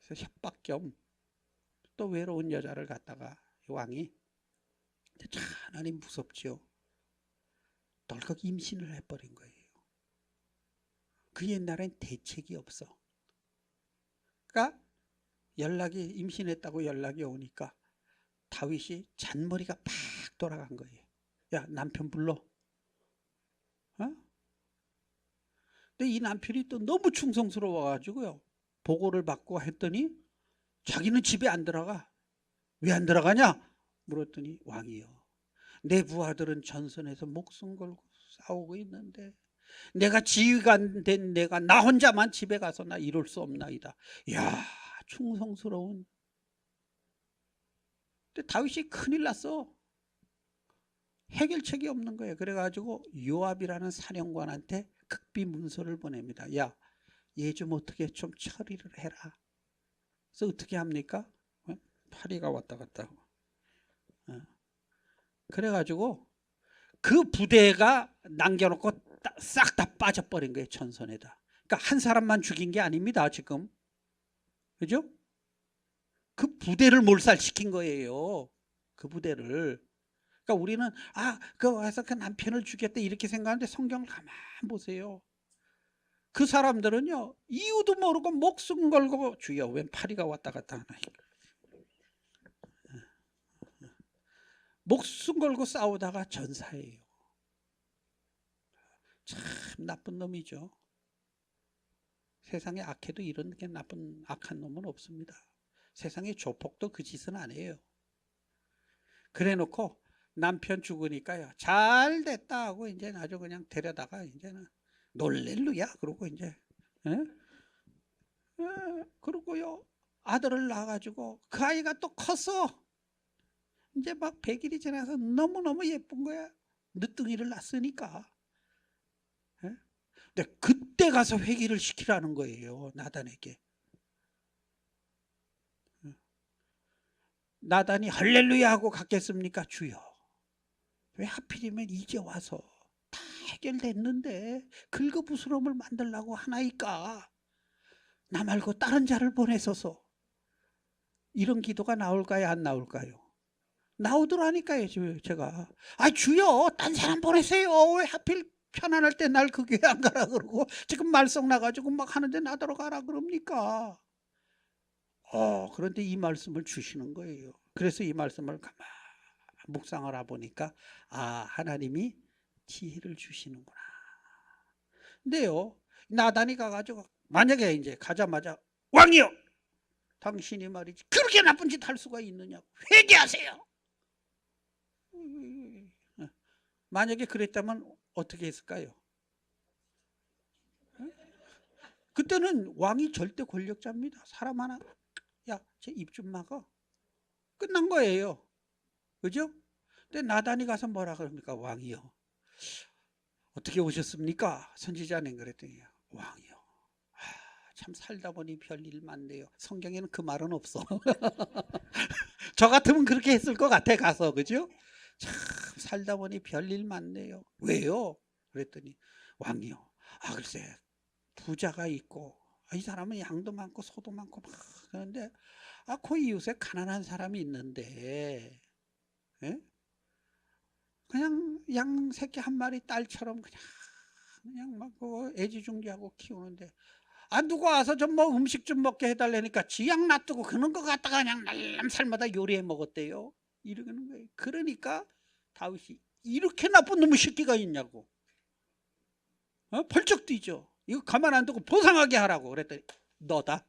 그래서 협박 겸 또 외로운 여자를 갖다가 왕이 하나니 무섭죠. 덜컥 임신을 해버린 거예요. 그 옛날엔 대책이 없어. 그러니까 임신했다고 연락이 오니까 다윗이 잔머리가 팍 돌아간 거예요. 야, 남편 불러. 근데 이 남편이 또 너무 충성스러워가지고요. 보고를 받고 했더니 자기는 집에 안 들어가. 왜 안 들어가냐? 물었더니 왕이요. 내 부하들은 전선에서 목숨 걸고 싸우고 있는데 내가 지휘관 된 내가 나 혼자만 집에 가서 나 이럴 수 없나이다. 이야, 충성스러운. 근데 다윗이 큰일 났어. 해결책이 없는 거예요. 그래가지고 요압이라는 사령관한테 극비 문서를 보냅니다. 야, 얘 좀 어떻게 좀 처리를 해라. 그래서 어떻게 합니까? 파리가 왔다 갔다 하고. 그래가지고 그 부대가 남겨놓고 싹 다 빠져버린 거예요. 전선에다. 그러니까 한 사람만 죽인 게 아닙니다. 지금. 그죠? 그 부대를 몰살시킨 거예요. 그 부대를. 그러니까 우리는 그 와서 그 남편을 죽였다 이렇게 생각하는데 성경을 가만 보세요. 그 사람들은요. 이유도 모르고 목숨 걸고 주여 웬 파리가 왔다 갔다 하나. 목숨 걸고 싸우다가 전사해요. 참 나쁜 놈이죠. 세상에 악해도 이런 게 나쁜 악한 놈은 없습니다. 세상에 조폭도 그 짓은 안 해요. 그래 놓고 남편 죽으니까요, 잘 됐다 하고 이제 아주 그냥 데려다가 이제는 놀렐루야 그러고 이제, 예? 그러고요 아들을 낳아가지고 그 아이가 또 컸어. 이제 막 100일이 지나서 너무너무 예쁜 거야. 늦둥이를 낳았으니까. 예? 근데 그때 가서 회개를 시키라는 거예요, 나단에게. 나단이 할렐루야 하고 갔겠습니까? 주여, 왜 하필이면 이제 와서 다 해결됐는데 긁어부스럼을 만들라고 하나이까? 나 말고 다른 자를 보내소서. 이런 기도가 나올까요, 안 나올까요? 나오더라니까요. 제가 주여 딴 사람 보내세요. 왜 하필 편안할 때 날 그 교회 안 가라 그러고 지금 말썽 나가지고 막 하는데 나더러 가라 그럽니까? 그런데 이 말씀을 주시는 거예요. 그래서 이 말씀을 가만 묵상을 해보니까 하나님이 지혜를 주시는구나. 근데요, 나단이 가가지고 만약에 이제 가자마자 왕이요, 당신이 말이지 그렇게 나쁜 짓 할 수가 있느냐고, 회개하세요. 만약에 그랬다면 어떻게 했을까요? 그때는 왕이 절대 권력자입니다. 사람 하나, 야, 제 입 좀 막아. 끝난 거예요. 그죠? 근데 나단이 가서 뭐라 그럽니까? 왕이요, 어떻게 오셨습니까? 선지자는 그랬더니, 왕이요, 참 살다 보니 별일 많네요. 성경에는 그 말은 없어. 저 같으면 그렇게 했을 것 같아, 가서. 그죠? 참 살다 보니 별일 많네요. 왜요? 그랬더니, 왕이요, 글쎄 부자가 있고, 이 사람은 양도 많고 소도 많고 막 그런데 그 이웃에 가난한 사람이 있는데, 예? 그냥 양 새끼 한 마리 딸처럼 그냥 막 애지중지하고 키우는데, 누가 와서 좀 뭐 음식 좀 먹게 해달라니까 지양 놔두고 그런 거 갖다가 그냥 날람살마다 요리해 먹었대요. 이러는 거예요. 그러니까 다윗이, 이렇게 나쁜 놈의 새끼가 있냐고, 벌쩍 뛰죠. 이거 가만 안 두고 보상하게 하라고 그랬더니, 너다.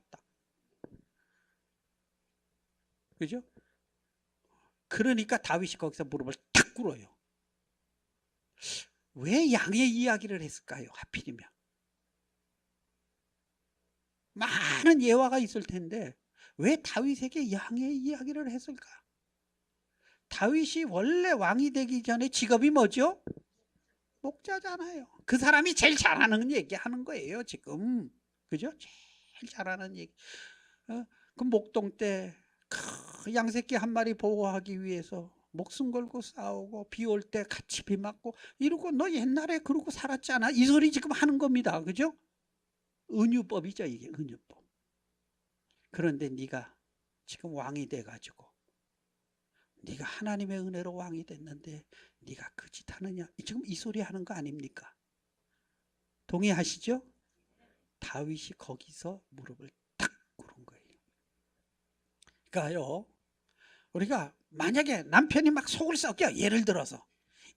그죠? 그러니까 다윗이 거기서 무릎을 탁 꿇어요. 왜 양의 이야기를 했을까요? 하필이면 많은 예화가 있을 텐데 왜 다윗에게 양의 이야기를 했을까? 다윗이 원래 왕이 되기 전에 직업이 뭐죠? 목자잖아요. 그 사람이 제일 잘하는 얘기 하는 거예요 지금. 그죠? 제일 잘하는 얘기. 그 목동 때 양새끼 한 마리 보호하기 위해서 목숨 걸고 싸우고, 비 올 때 같이 비 맞고 이러고, 너 옛날에 그러고 살았잖아, 이 소리 지금 하는 겁니다. 그죠? 은유법이죠, 이게 은유법. 그런데 네가 지금 왕이 돼가지고, 네가 하나님의 은혜로 왕이 됐는데 네가 그 짓 하느냐, 지금 이 소리 하는 거 아닙니까? 동의하시죠? 다윗이 거기서 무릎을 탁 꿇은 거예요. 그러니까요, 우리가 만약에 남편이 막 속을 썩여, 예를 들어서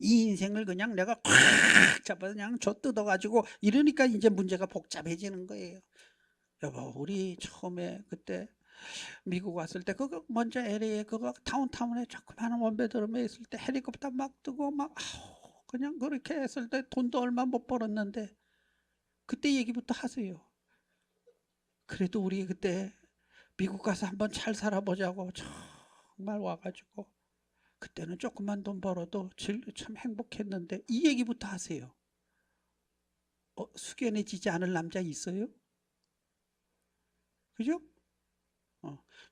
이 인생을 그냥 내가 콱 잡아서 그냥 뜯어가지고 이러니까 이제 문제가 복잡해지는 거예요. 여보, 우리 처음에 그때 미국 왔을 때 그거 먼저 LA에 그거 다운타운에 조그마한 원베드룸에 있을 때 헬리콥터 막 뜨고 막 그냥 그렇게 했을 때 돈도 얼마 못 벌었는데, 그때 얘기부터 하세요. 그래도 우리 그때 미국 가서 한번 잘 살아보자고 정말 와가지고 그때는 조금만 돈 벌어도 참 행복했는데, 이 얘기부터 하세요. 숙연해지지 않을 남자 있어요? 그죠?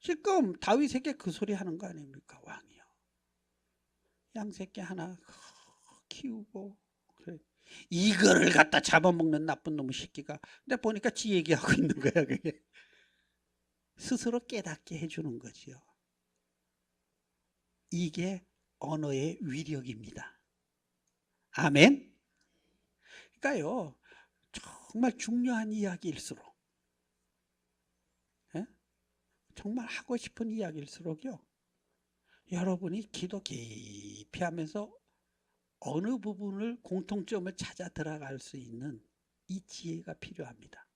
지금 다윗에게 그 소리 하는 거 아닙니까? 왕이요, 양새끼 하나 키우고, 그래. 이거를 갖다 잡아먹는 나쁜 놈의 새끼가. 근데 보니까 지 얘기하고 있는 거야. 그게 스스로 깨닫게 해주는 거지요. 이게 언어의 위력입니다. 아멘. 그러니까요, 정말 중요한 이야기일수록, 정말 하고 싶은 이야기일수록요, 여러분이 기도 깊이 하면서 어느 부분을 공통점을 찾아 들어갈 수 있는 이 지혜가 필요합니다.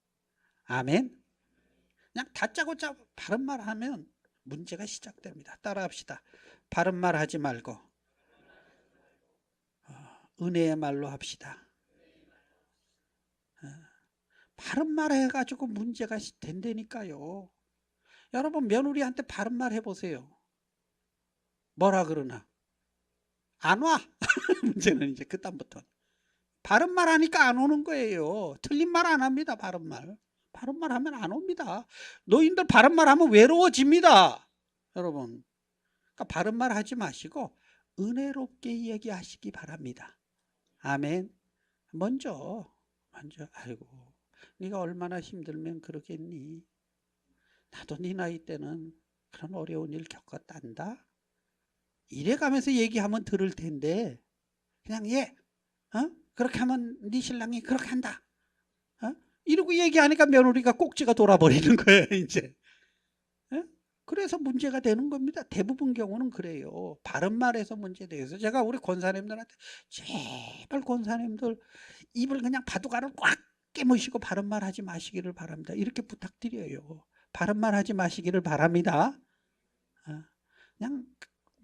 아멘. 그냥 다짜고짜 바른 말 하면 문제가 시작됩니다. 따라합시다. 바른 말 하지 말고 은혜의 말로 합시다. 바른 말 해가지고 문제가 된다니까요. 여러분 며느리한테 바른 말 해보세요. 뭐라 그러나? 안 와. 문제는 이제 그다음부터 바른 말 하니까 안 오는 거예요. 틀린 말 안 합니다. 바른 말. 바른 말 하면 안 옵니다. 노인들 바른 말 하면 외로워집니다. 여러분. 그러니까 바른 말 하지 마시고 은혜롭게 얘기하시기 바랍니다. 아멘. 먼저 아이고 네가 얼마나 힘들면 그러겠니? 나도 네 나이 때는 그런 어려운 일 겪었단다. 이래가면서 얘기하면 들을 텐데 그냥 그렇게 하면 네 신랑이 그렇게 한다. 이러고 얘기하니까 며느리가 꼭지가 돌아버리는 거예요. 이제. 그래서 문제가 되는 겁니다. 대부분 경우는 그래요. 바른 말에서 문제돼서 제가 우리 권사님들한테 제발 권사님들 입을 그냥 바둑알을 꽉 깨무시고 바른 말 하지 마시기를 바랍니다. 이렇게 부탁드려요. 바른 말 하지 마시기를 바랍니다. 그냥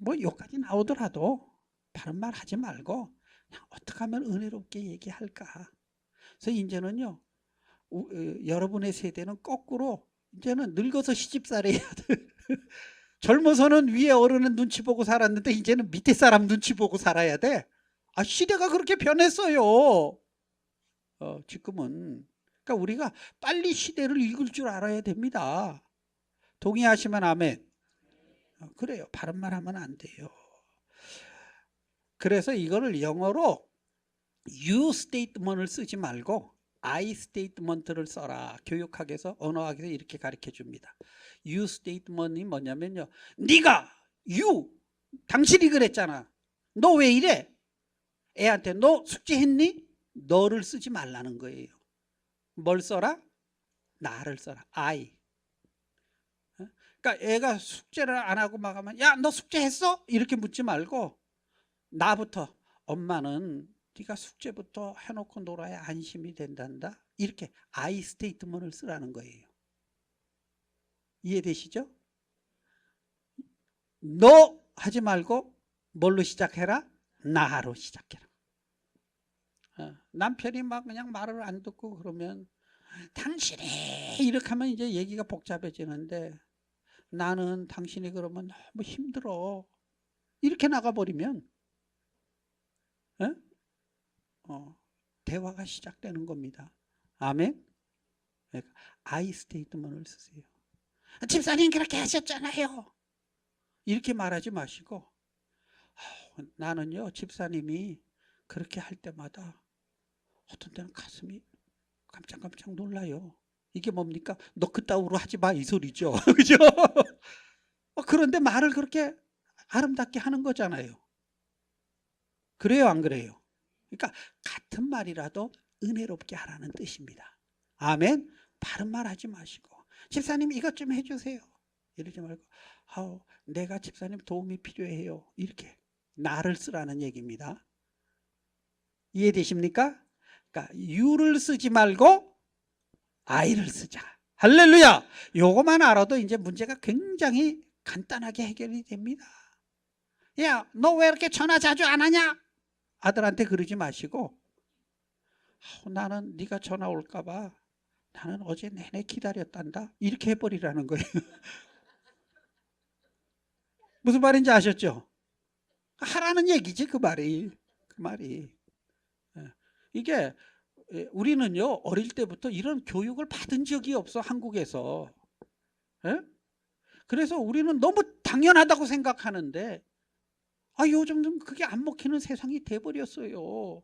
뭐 욕까지 나오더라도 바른 말 하지 말고 그냥 어떻게 하면 은혜롭게 얘기할까. 그래서 이제는요. 여러분의 세대는 거꾸로 이제는 늙어서 시집살이해야 돼. 젊어서는 위에 어른은 눈치 보고 살았는데 이제는 밑에 사람 눈치 보고 살아야 돼. 시대가 그렇게 변했어요. 지금은. 그러니까 우리가 빨리 시대를 읽을 줄 알아야 됩니다. 동의하시면 아멘. 그래요. 바른 말 하면 안 돼요. 그래서 이거를 영어로 you statement을 쓰지 말고 I statement를 써라. 교육학에서 언어학에서 이렇게 가르쳐 줍니다. you statement이 뭐냐면요. 네가 당신이 그랬잖아. 너 왜 이래? 애한테 너 숙제했니? 너를 쓰지 말라는 거예요. 뭘 써라? 나를 써라. I. 그러니까 애가 숙제를 안 하고 막 하면 야, 너 숙제했어? 이렇게 묻지 말고 나부터 엄마는 네가 숙제부터 해놓고 놀아야 안심이 된단다. 이렇게 I 스테이트먼트를 쓰라는 거예요. 이해되시죠? 너 하지 말고 뭘로 시작해라? 나로 시작해라. 남편이 막 그냥 말을 안 듣고 그러면 당신이 이렇게 하면 이제 얘기가 복잡해지는데 나는 당신이 그러면 너무 힘들어. 이렇게 나가버리면 대화가 시작되는 겁니다. 아멘. 그러니까 I 스테이트먼트를 쓰세요. 집사님 그렇게 하셨잖아요. 이렇게 말하지 마시고 나는요 집사님이 그렇게 할 때마다 어떤 때는 가슴이 깜짝깜짝 놀라요. 이게 뭡니까? 너 그따위로 하지 마 이 소리죠. 그죠? 그런데 말을 그렇게 아름답게 하는 거잖아요. 그래요 안 그래요? 그러니까 같은 말이라도 은혜롭게 하라는 뜻입니다. 아멘. 바른 말 하지 마시고 집사님 이것 좀 해주세요. 이러지 말고 내가 집사님 도움이 필요해요. 이렇게 나를 쓰라는 얘기입니다. 이해되십니까? 그러니까 you를 쓰지 말고 I를 쓰자. 할렐루야. 요거만 알아도 이제 문제가 굉장히 간단하게 해결이 됩니다. 야, 너 왜 이렇게 전화 자주 안 하냐? 아들한테 그러지 마시고 나는 네가 전화 올까 봐 나는 어제 내내 기다렸단다. 이렇게 해버리라는 거예요. 무슨 말인지 아셨죠? 하라는 얘기지 그 말이. 이게 우리는요 어릴 때부터 이런 교육을 받은 적이 없어 한국에서. 그래서 우리는 너무 당연하다고 생각하는데 요즘은 그게 안 먹히는 세상이 돼버렸어요.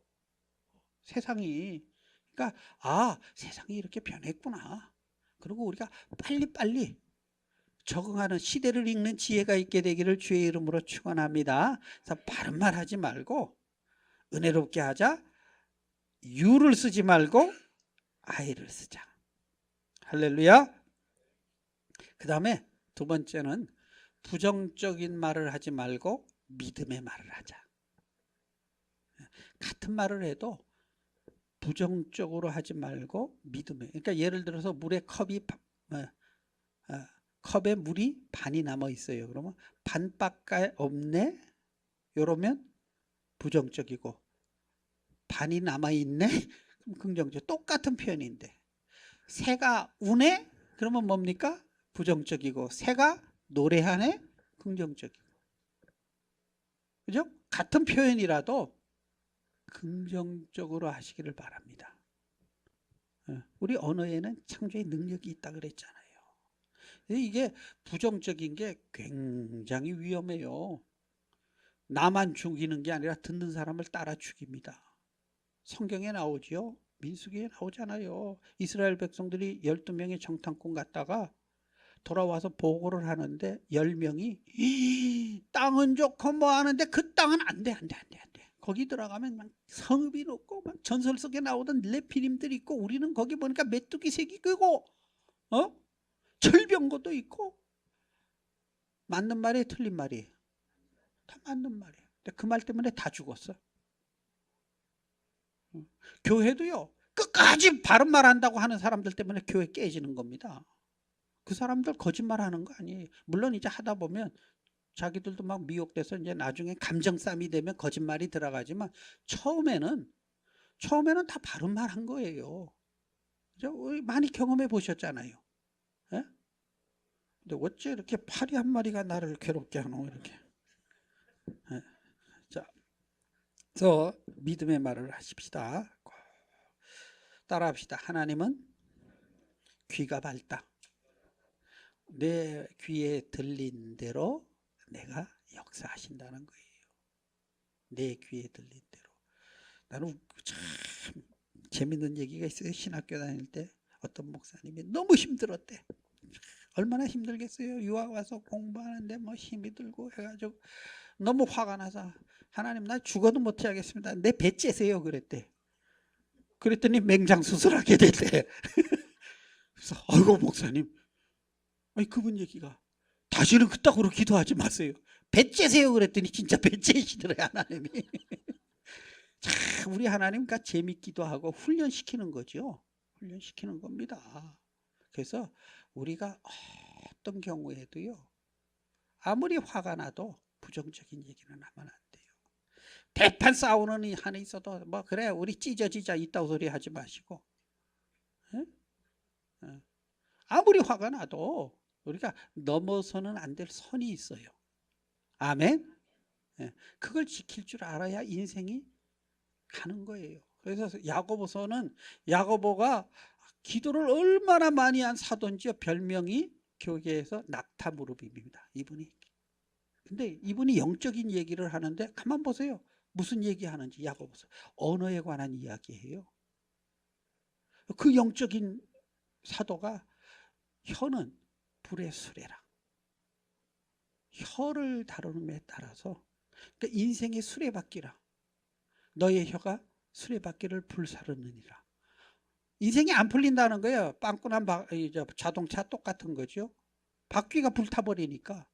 세상이. 그러니까 세상이 이렇게 변했구나. 그리고 우리가 빨리빨리 적응하는 시대를 읽는 지혜가 있게 되기를 주의 이름으로 축원합니다. 그래서 바른 말 하지 말고 은혜롭게 하자. you를 쓰지 말고 I를 쓰자. 할렐루야. 그 다음에 두 번째는 부정적인 말을 하지 말고 믿음의 말을 하자. 같은 말을 해도 부정적으로 하지 말고 믿음에. 그러니까 예를 들어서 물에 컵에 물이 반이 남아 있어요. 그러면 반밖에 없네. 이러면 부정적이고, 반이 남아 있네. 그럼 긍정적. 똑같은 표현인데 새가 우네. 그러면 뭡니까? 부정적이고, 새가 노래하네. 긍정적이고. 그죠? 같은 표현이라도 긍정적으로 하시기를 바랍니다. 우리 언어에는 창조의 능력이 있다 그랬잖아요. 이게 부정적인 게 굉장히 위험해요. 나만 죽이는 게 아니라 듣는 사람을 따라 죽입니다. 성경에 나오지요. 민수기에 나오잖아요. 이스라엘 백성들이 12명의 정탐꾼 갔다가 돌아와서 보고를 하는데 10명이 땅은 좋고 뭐 하는데 그 땅은 안 돼. 거기 들어가면 막 성읍이 높고 막 전설 속에 나오던 레피림들이 있고, 우리는 거기 보니까 메뚜기 새끼 끄고 철병거도 있고. 맞는 말이에요, 틀린 말이에요? 다 맞는 말이에요. 근데 그 말 때문에 다 죽었어. 교회도요, 끝까지 바른 말 한다고 하는 사람들 때문에 교회 깨지는 겁니다. 그 사람들 거짓말 하는 거 아니에요. 물론 이제 하다 보면 자기들도 막 미혹돼서 이제 나중에 감정 싸움이 되면 거짓말이 들어가지만, 처음에는 다 바른 말 한 거예요. 우리 많이 경험해 보셨잖아요. 예? 근데 어째 이렇게 파리 한 마리가 나를 괴롭게 하노, 이렇게. 예? 자, 그래서 믿음의 말을 하십시다. 따라합시다. 하나님은 귀가 밝다. 내 귀에 들린 대로 내가 역사하신다는 거예요. 내 귀에 들린 대로. 나는 참 재밌는 얘기가 있어요. 신학교 다닐 때 어떤 목사님이 너무 힘들었대. 얼마나 힘들겠어요. 유학 와서 공부하는데 뭐 힘이 들고 해가지고 너무 화가 나서, 하나님 나 죽어도 못 하겠습니다. 내 배 째세요 그랬대. 그랬더니 맹장 수술하게 됐대. 그래서 아이고 목사님, 아니 그분 얘기가, 다시는 그따구로 기도하지 마세요. 배 째세요 그랬더니 진짜 배 째시더래 하나님이. 자, 우리 하나님과 재밌기도 하고 훈련시키는 거죠. 훈련시키는 겁니다. 그래서 우리가 어떤 경우에도요, 아무리 화가 나도 부정적인 얘기는 하면 안 돼요. 대판 싸우는 한이 있어도 뭐 그래 우리 찢어지자 이따 소리 하지 마시고, 아무리 화가 나도 우리가 넘어서는 안 될 선이 있어요. 아멘. 그걸 지킬 줄 알아야 인생이 가는 거예요. 그래서 야고보서는, 야고보가 기도를 얼마나 많이 한 사도인지요. 별명이 교계에서 낙타 무릎입니다, 이분이. 근데 이분이 영적인 얘기를 하는데 가만 보세요. 무슨 얘기 하는지. 야고보서 언어에 관한 이야기예요. 그 영적인 사도가 혀는 불의 수레라. 혀를 다루는 데 따라서, 그러니까 인생의 수레바퀴라. 너의 혀가 수레바퀴를 불사르느니라. 인생이 안 풀린다는 거예요. 빵꾸난 자동차 똑같은 거죠. 바퀴가 불타버리니까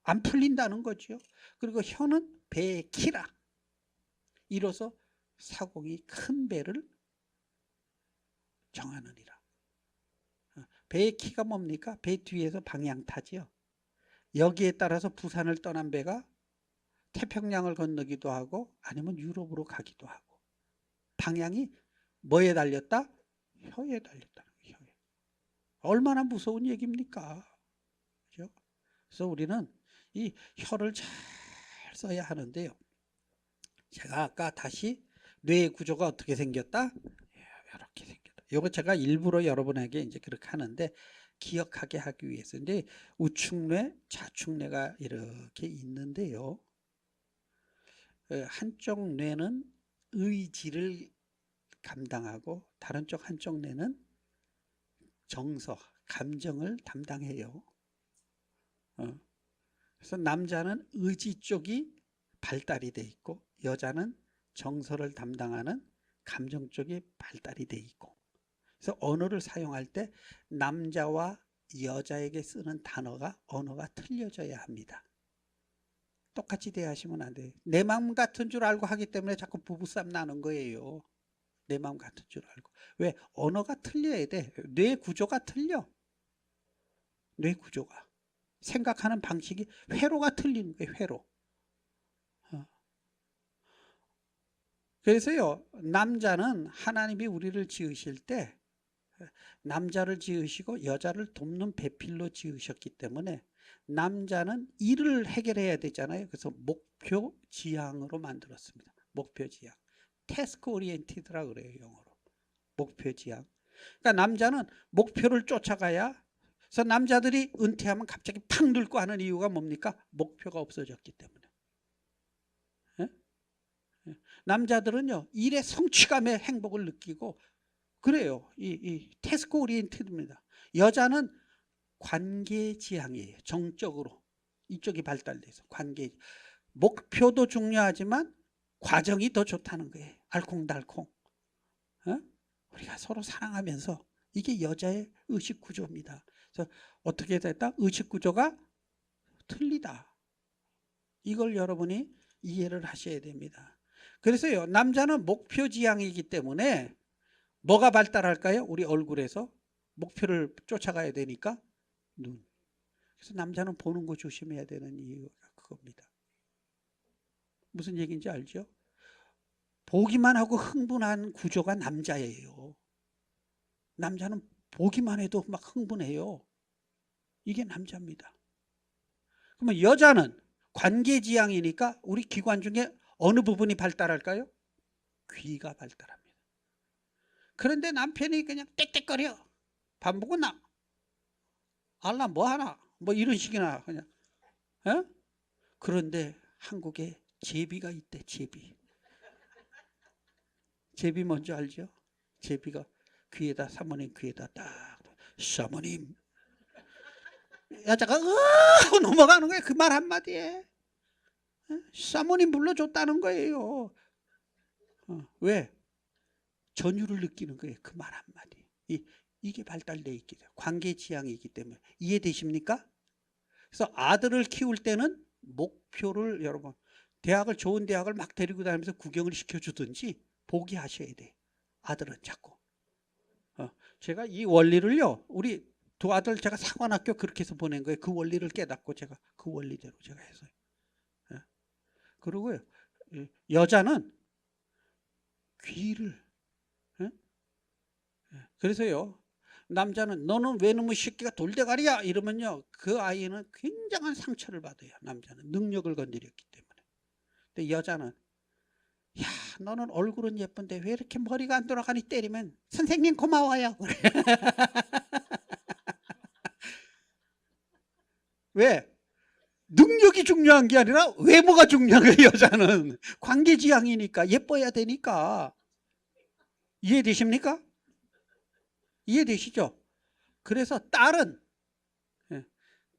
안 풀린다는 거죠. 그리고 혀는 배의 키라. 이로써 사공이 큰 배를 정하느니라. 배의 키가 뭡니까? 배 뒤에서 방향 타지요. 여기에 따라서 부산을 떠난 배가 태평양을 건너기도 하고 아니면 유럽으로 가기도 하고, 방향이 뭐에 달렸다? 혀에 달렸다는 거예요. 혀에. 얼마나 무서운 얘기입니까? 그렇죠? 그래서 우리는 이 혀를 잘 써야 하는데요. 제가 아까 다시 뇌의 구조가 어떻게 생겼다? 이렇게 생겼다. 이거 제가 일부러 여러분에게 이제 그렇게 하는데 기억하게 하기 위해서. 근데 우측뇌, 좌측뇌가 이렇게 있는데요. 한쪽 뇌는 의지를 감당하고 다른 쪽 한쪽 뇌는 정서, 감정을 담당해요. 그래서 남자는 의지 쪽이 발달이 돼 있고 여자는 정서를 담당하는 감정 쪽이 발달이 돼 있고, 그래서 언어를 사용할 때 남자와 여자에게 쓰는 단어가, 언어가 틀려져야 합니다. 똑같이 대하시면 안 돼요. 내 마음 같은 줄 알고 하기 때문에 자꾸 부부싸움 나는 거예요. 내 마음 같은 줄 알고. 왜? 언어가 틀려야 돼. 뇌 구조가 틀려. 뇌 구조가. 생각하는 방식이 회로가 틀리는 거예요. 회로. 그래서요, 남자는 하나님이 우리를 지으실 때 남자를 지으시고 여자를 돕는 배필로 지으셨기 때문에 남자는 일을 해결해야 되잖아요. 그래서 목표 지향으로 만들었습니다. 목표 지향. 태스크 오리엔티드라 그래요, 영어로. 목표 지향. 그러니까 남자는 목표를 쫓아가야. 그래서 남자들이 은퇴하면 갑자기 팍 늙고 하는 이유가 뭡니까? 목표가 없어졌기 때문에. 남자들은요, 일의 성취감에 행복을 느끼고 그래요. 이 태스크 오리엔티드입니다. 여자는 관계지향이에요. 정적으로 이쪽이 발달돼서 관계. 목표도 중요하지만 과정이 더 좋다는 거예요. 알콩달콩. 우리가 서로 사랑하면서 이게 여자의 의식 구조입니다. 그래서 어떻게 됐다? 의식 구조가 틀리다. 이걸 여러분이 이해를 하셔야 됩니다. 그래서요, 남자는 목표 지향이기 때문에 뭐가 발달할까요? 우리 얼굴에서 목표를 쫓아가야 되니까 눈. 그래서 남자는 보는 거 조심해야 되는 이유가 그겁니다. 무슨 얘기인지 알죠? 보기만 하고 흥분한 구조가 남자예요. 남자는 보기만 해도 막 흥분해요. 이게 남자입니다. 그러면 여자는 관계지향이니까 우리 기관 중에 어느 부분이 발달할까요? 귀가 발달합니다. 그런데 남편이 그냥 땡땡거려. 밥 먹었나? 알라 뭐 하나? 뭐 이런 식이나 그냥. 그런데 한국에 제비가 있대. 제비. 제비 뭔지 알죠? 제비가 귀에다, 사모님 귀에다 딱, 사모님. 여자가 넘어가는 거예요. 그 말 한마디에. 사모님 불러줬다는 거예요. 왜? 전율을 느끼는 거예요. 그 말 한마디. 이게 발달되어 있기 때문에. 관계지향이기 때문에. 이해되십니까? 그래서 아들을 키울 때는 목표를 여러분, 좋은 대학을 막 데리고 다니면서 구경을 시켜주든지 포기하셔야 돼. 아들은 자꾸. 제가 이 원리를요, 우리 두 아들 제가 상관학교 그렇게 해서 보낸 거예요. 그 원리를 깨닫고 제가 그 원리대로 제가 해서요. 그리고요, 여자는 귀를. 그래서요, 남자는 너는 왜 너무 새끼가 돌대가리야 이러면요, 그 아이는 굉장한 상처를 받아요. 남자는 능력을 건드렸기 때문에. 근데 여자는 야, 너는 얼굴은 예쁜데 왜 이렇게 머리가 안 돌아가니 때리면 선생님 고마워요. 왜? 능력이 중요한 게 아니라 외모가 중요한 거예요. 여자는 관계지향이니까 예뻐야 되니까. 이해되십니까? 이해되시죠? 그래서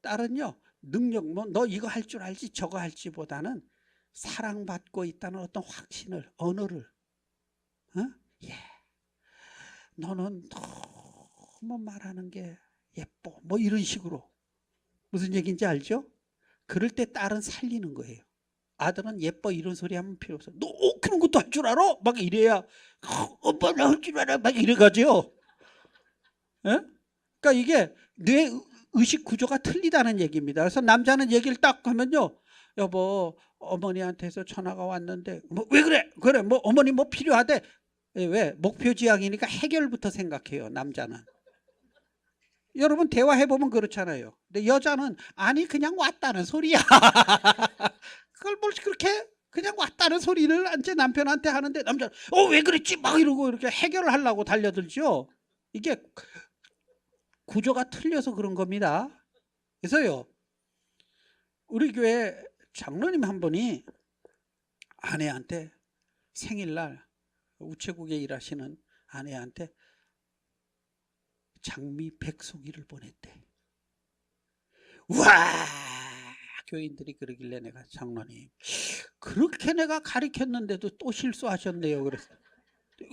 딸은요, 능력, 뭐 너 이거 할 줄 알지 저거 할지보다는 사랑받고 있다는 어떤 확신을, 언어를, 예, 너는 너무 말하는 게 예뻐, 뭐 이런 식으로. 무슨 얘기인지 알죠? 그럴 때 딸은 살리는 거예요. 아들은 예뻐 이런 소리 하면 필요 없어. 너 그런 것도 할 줄 알아? 막 이래야 오빠 나 할 줄 알아 막 이래가지요. 그러니까 이게 뇌 의식 구조가 틀리다는 얘기입니다. 그래서 남자는 얘기를 딱 하면요, 여보 어머니한테서 전화가 왔는데 뭐 왜 그래? 그래 뭐 어머니 뭐 필요하대. 왜? 목표 지향이니까 해결부터 생각해요. 남자는. 여러분 대화해보면 그렇잖아요. 근데 여자는 아니 그냥 왔다는 소리야. 그걸 뭘 그렇게 그냥 왔다는 소리를 이제 남편한테 하는데 남자는 왜 그랬지? 막 이러고 이렇게 해결을 하려고 달려들죠. 이게 구조가 틀려서 그런 겁니다. 그래서요, 우리 교회 장로님 한 분이 아내한테 생일날 우체국에 일하시는 아내한테 장미 백송이를 보냈대. 와, 교인들이 그러길래 내가 장로님 그렇게 내가 가르쳤는데도 또 실수하셨네요. 그래서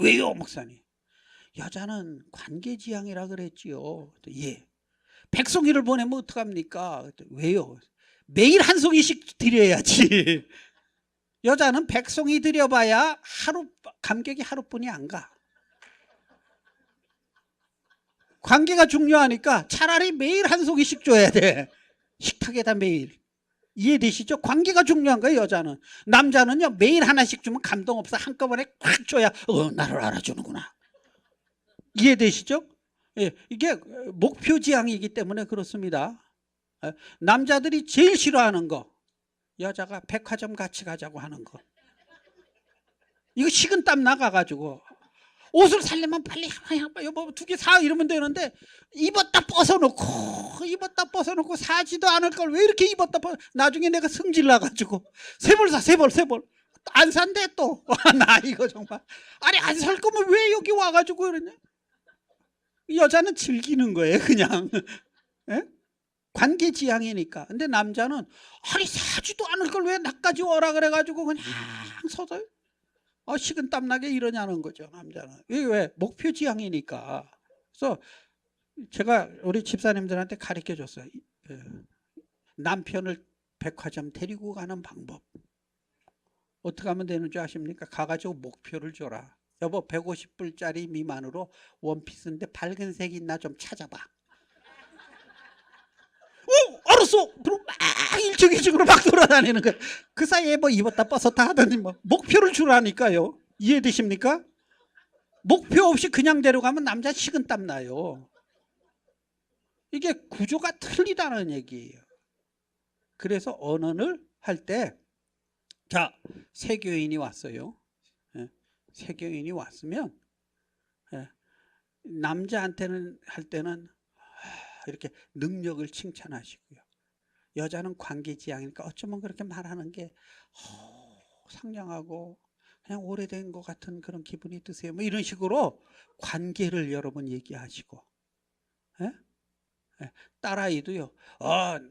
왜요 목사님? 여자는 관계지향이라 그랬지요. 예. 백송이를 보내면 어떡합니까? 왜요? 매일 한 송이씩 드려야지. 여자는 백송이 드려봐야 감격이 하루뿐이 안 가. 관계가 중요하니까 차라리 매일 한 송이씩 줘야 돼. 식탁에다 매일. 이해되시죠? 관계가 중요한 거예요, 여자는. 남자는요, 매일 하나씩 주면 감동 없어. 한꺼번에 꽉 줘야, 나를 알아주는구나. 이해되시죠? 예, 이게 목표 지향이기 때문에 그렇습니다. 남자들이 제일 싫어하는 거, 여자가 백화점 같이 가자고 하는 거. 이거 식은땀 나가가지고 옷을 살려면 빨리 여보 2개 사 이러면 되는데 입었다 벗어놓고 사지도 않을 걸 왜 이렇게 입었다 벗어. 나중에 내가 성질 나가지고 세 벌 안 산대 또. 나 이거 정말 아니 안 살 거면 왜 여기 와가지고 그러냐. 여자는 즐기는 거예요 그냥. 예? 관계 지향이니까. 근데 남자는 아니 사지도 않을 걸 왜 나까지 오라 그래가지고 그냥 서서 식은 땀나게 이러냐는 거죠 남자는. 이게 왜? 목표 지향이니까. 그래서 제가 우리 집사님들한테 가르쳐 줬어요. 남편을 백화점 데리고 가는 방법. 어떻게 하면 되는 줄 아십니까? 가가지고 목표를 줘라. 여보 150불짜리 미만으로 원피스인데 밝은 색 있나 좀 찾아봐. 알았어. 그럼 막 일촉이적으로 막 돌아다니는 거예요. 그 사이에 뭐 입었다 벗었다 하더니 뭐 목표를 주라니까요. 이해되십니까? 목표 없이 그냥 데려가면 남자 식은땀 나요. 이게 구조가 틀리다는 얘기예요. 그래서 언어를 할 때, 자, 세교인이 왔어요. 세교인이 왔으면 남자한테는 할 때는 이렇게 능력을 칭찬하시고요. 여자는 관계지향이니까 어쩌면 그렇게 말하는 게 상냥하고 그냥 오래된 것 같은 그런 기분이 드세요. 뭐 이런 식으로 관계를 여러분 얘기하시고. 예? 딸아이도요.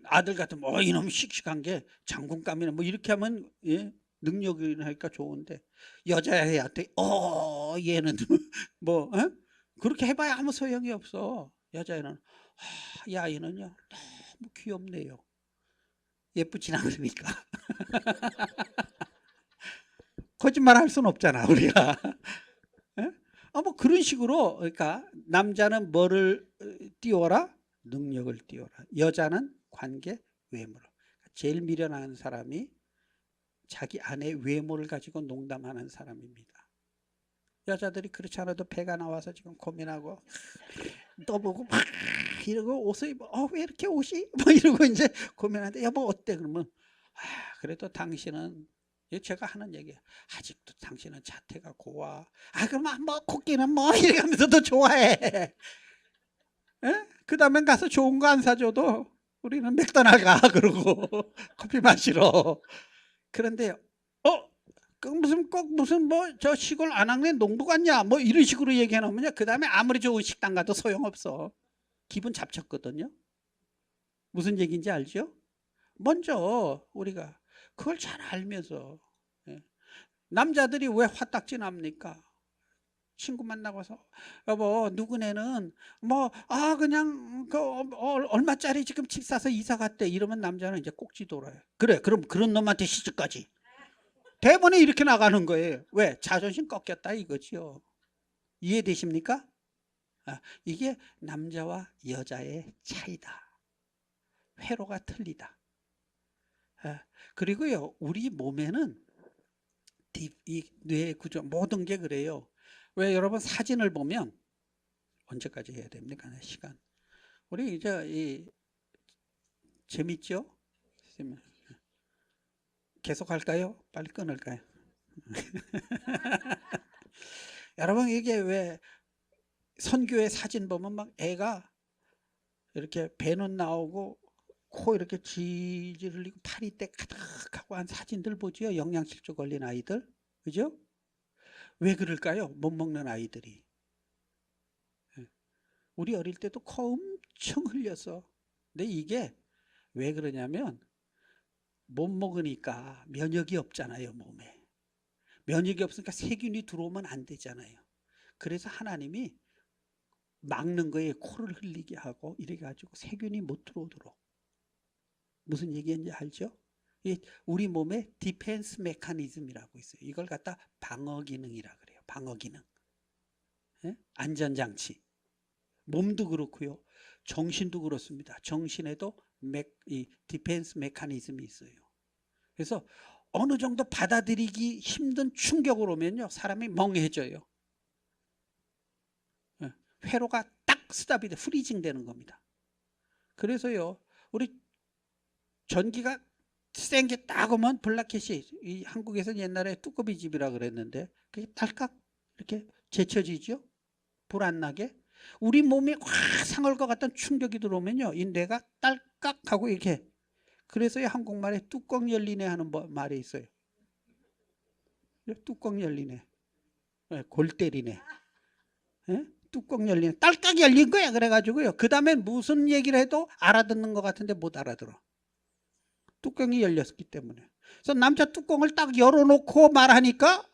아들 같으면 이놈 씩씩한 게 장군감이네 뭐 이렇게 하면 능력이니까 좋은데 여자애한테 얘는 뭐 그렇게 해봐야 아무 소용이 없어. 여자애는 이 아이는요 너무 귀엽네요. 예쁘진 않으니까. 거짓말 할 수는 없잖아 우리가. 뭐 그런 식으로 그러니까 남자는 뭐를 띄워라? 능력을 띄워라. 여자는 관계 외모를. 제일 미련한 사람이 자기 아내의 외모를 가지고 농담하는 사람입니다. 여자들이 그렇지 않아도 배가 나와서 지금 고민하고 떠보고 막 이러고 옷을 입어 왜 이렇게 옷이 뭐 이러고 이제 고민하는데 여보 어때 그러면 그래도 당신은 제가 하는 얘기야. 아직도 당신은 자태가 고와. 그럼 뭐 코끼는 뭐 이러면서 더 좋아해. 그 다음엔 가서 좋은 거 안 사줘도 우리는 맥도날드 가 그러고 커피 마시러. 그런데 무슨 뭐 저 시골 안악내 농부 같냐 뭐 이런 식으로 얘기해 놓으면요 그 다음에 아무리 좋은 식당 가도 소용없어. 기분 잡쳤거든요. 무슨 얘기인지 알죠? 먼저 우리가 그걸 잘 알면서 남자들이 왜 화딱지 납니까? 친구 만나고서 여보 누구네는 뭐 그냥 얼마짜리 지금 집 사서 이사 갔대 이러면 남자는 이제 꼭지 돌아요. 그래 그럼 그런 놈한테 시집까지 대본에 이렇게 나가는 거예요. 왜? 자존심 꺾였다 이거지요. 이해되십니까? 이게 남자와 여자의 차이다. 회로가 틀리다. 그리고요 우리 몸에는 이 뇌 구조 모든 게 그래요. 왜 여러분 사진을 보면 언제까지 해야 됩니까? 시간. 우리 이제 재밌죠? 계속 할까요? 빨리 끊을까요? 여러분 이게 왜 선교의 사진 보면 막 애가 이렇게 배는 나오고 코 이렇게 지질 흘리고 다리 때 가득하고 한 사진들 보지요. 영양실조 걸린 아이들. 그죠? 왜 그럴까요? 못 먹는 아이들이. 우리 어릴 때도 코 엄청 흘렸어. 근데 이게 왜 그러냐면 못 먹으니까 면역이 없잖아요 몸에. 면역이 없으니까 세균이 들어오면 안 되잖아요. 그래서 하나님이 막는 거에 코를 흘리게 하고 이래가지고 세균이 못 들어오도록. 무슨 얘기인지 알죠? 우리 몸에 디펜스 메커니즘이라고 있어요. 이걸 갖다 방어 기능이라 그래요. 방어 기능. 안전장치. 몸도 그렇고요. 정신도 그렇습니다. 정신에도 이 디펜스 메커니즘이 있어요. 그래서 어느 정도 받아들이기 힘든 충격을 오면요, 사람이 멍해져요. 예, 회로가 딱 스탑이 돼, 프리징 되는 겁니다. 그래서요, 우리 전기가 센 게 딱 오면 블라켓이, 이 한국에서는 옛날에 뚜꺼비 집이라 그랬는데 그게 딸깍 이렇게 제쳐지죠. 불 안 나게. 우리 몸이 확 상할 것 같은 충격이 들어오면요, 이 뇌가 딸깍 하고 이렇게. 그래서 한국말에 뚜껑 열리네 하는 말이 있어요. 뚜껑 열리네. 골 때리네. 예? 뚜껑 열리네. 딸깍 열린 거야. 그래가지고요, 그 다음에 무슨 얘기를 해도 알아듣는 것 같은데 못 알아들어. 뚜껑이 열렸기 때문에. 그래서 남자 뚜껑을 딱 열어놓고 말하니까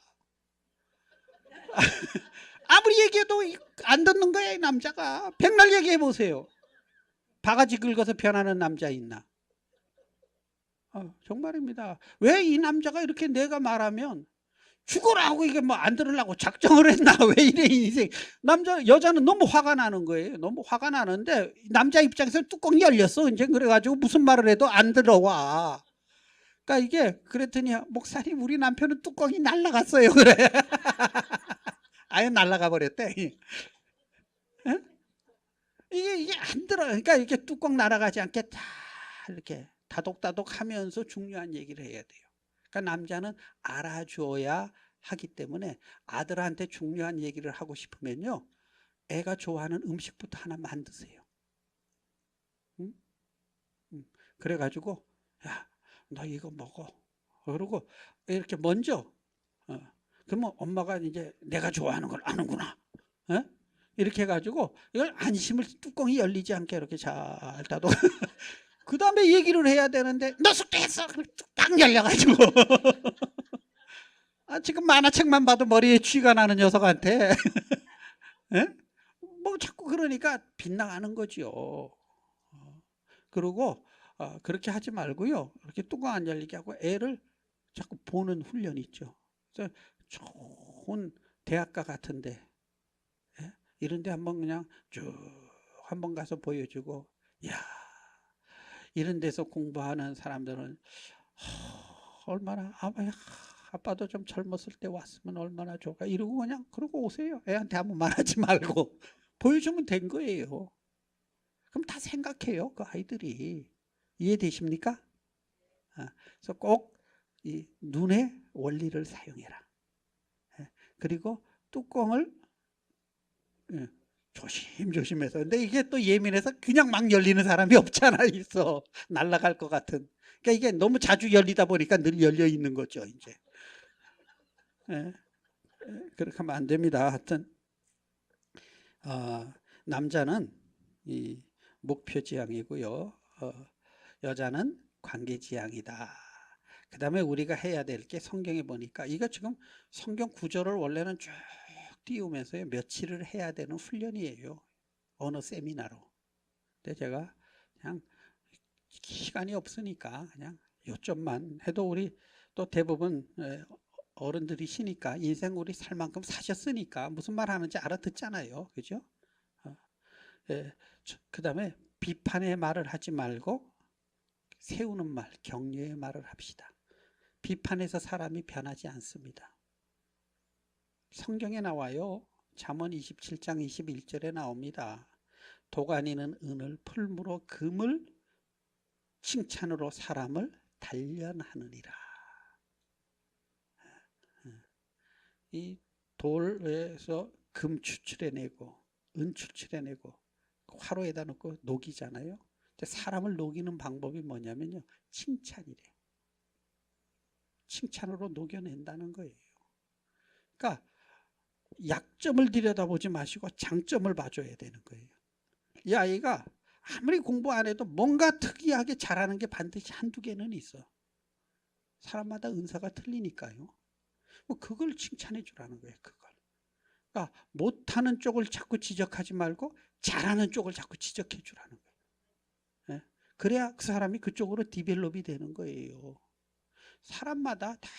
아무리 얘기해도 안 듣는 거야, 이 남자가. 백날 얘기해 보세요. 바가지 긁어서 변하는 남자 있나? 정말입니다. 왜 이 남자가 이렇게 내가 말하면 죽어라고 이게 뭐 안 들으려고 작정을 했나? 왜 이래 인생. 여자는 너무 화가 나는 거예요. 너무 화가 나는데 남자 입장에서는 뚜껑이 열렸어 이제. 그래가지고 무슨 말을 해도 안 들어와. 그러니까 이게, 그랬더니 목사님 우리 남편은 뚜껑이 날라갔어요. 그래. 아예 날라가 버렸대. 예? 이게 안 들어. 그러니까 이렇게 뚜껑 날아가지 않게 다 이렇게 다독다독 하면서 중요한 얘기를 해야 돼요. 그러니까 남자는 알아줘야 하기 때문에 아들한테 중요한 얘기를 하고 싶으면요, 애가 좋아하는 음식부터 하나 만드세요. 응? 그래가지고 야, 너 이거 먹어. 그러고 이렇게 먼저, 그러면 엄마가 이제 내가 좋아하는 걸 아는구나. 이렇게 해가지고 이걸 안심을, 뚜껑이 열리지 않게 이렇게 잘 닫고 그 다음에 얘기를 해야 되는데 너 숙제했어. 딱 열려가지고 지금 만화책만 봐도 머리에 쥐가 나는 녀석한테 뭐 자꾸 그러니까 빗나가는 거죠. 그리고 그렇게 하지 말고요, 이렇게 뚜껑 안 열리게 하고 애를 자꾸 보는 훈련이 있죠. 그래서 좋은 대학가 같은데, 이런데 한번 그냥 쭉 한번 가서 보여주고, 야, 이런 데서 공부하는 사람들은 얼마나, 아빠도 좀 젊었을 때 왔으면 얼마나 좋을까, 이러고 그냥 그러고 오세요. 애한테 아무 말하지 말고 보여주면 된 거예요. 그럼 다 생각해요, 그 아이들이. 이해되십니까? 그래서 꼭 이 눈의 원리를 사용해라. 그리고 뚜껑을 조심조심해서. 근데 이게 또 예민해서 그냥 막 열리는 사람이 없잖아, 있어. 날아갈 것 같은. 그러니까 이게 너무 자주 열리다 보니까 늘 열려 있는 거죠, 이제. 그렇게 하면 안 됩니다. 하여튼 남자는 이 목표지향이고요, 여자는 관계지향이다. 그 다음에 우리가 해야 될 게, 성경에 보니까 이거 지금 성경 구절을 원래는 쭉 띄우면서 며칠을 해야 되는 훈련이에요, 어느 세미나로. 근데 제가 그냥 시간이 없으니까 그냥 요점만 해도, 우리 또 대부분 어른들이시니까 인생 우리 살 만큼 사셨으니까 무슨 말 하는지 알아듣잖아요, 그죠? 그 다음에 비판의 말을 하지 말고 세우는 말, 격려의 말을 합시다. 비판해서 사람이 변하지 않습니다. 성경에 나와요. 잠언 27장 21절에 나옵니다. 도가니는 은을, 풀무로 금을, 칭찬으로 사람을 단련하느니라. 이 돌에서 금 추출해내고 은 추출해내고 화로에다 넣고 녹이잖아요. 사람을 녹이는 방법이 뭐냐면요, 칭찬이래. 칭찬으로 녹여낸다는 거예요. 그러니까 약점을 들여다보지 마시고 장점을 봐줘야 되는 거예요. 이 아이가 아무리 공부 안 해도 뭔가 특이하게 잘하는 게 반드시 한두 개는 있어. 사람마다 은사가 틀리니까요. 뭐 그걸 칭찬해 주라는 거예요, 그걸. 그러니까 못하는 쪽을 자꾸 지적하지 말고 잘하는 쪽을 자꾸 지적해 주라는 거예요. 그래야 그 사람이 그쪽으로 디벨롭이 되는 거예요. 사람마다 다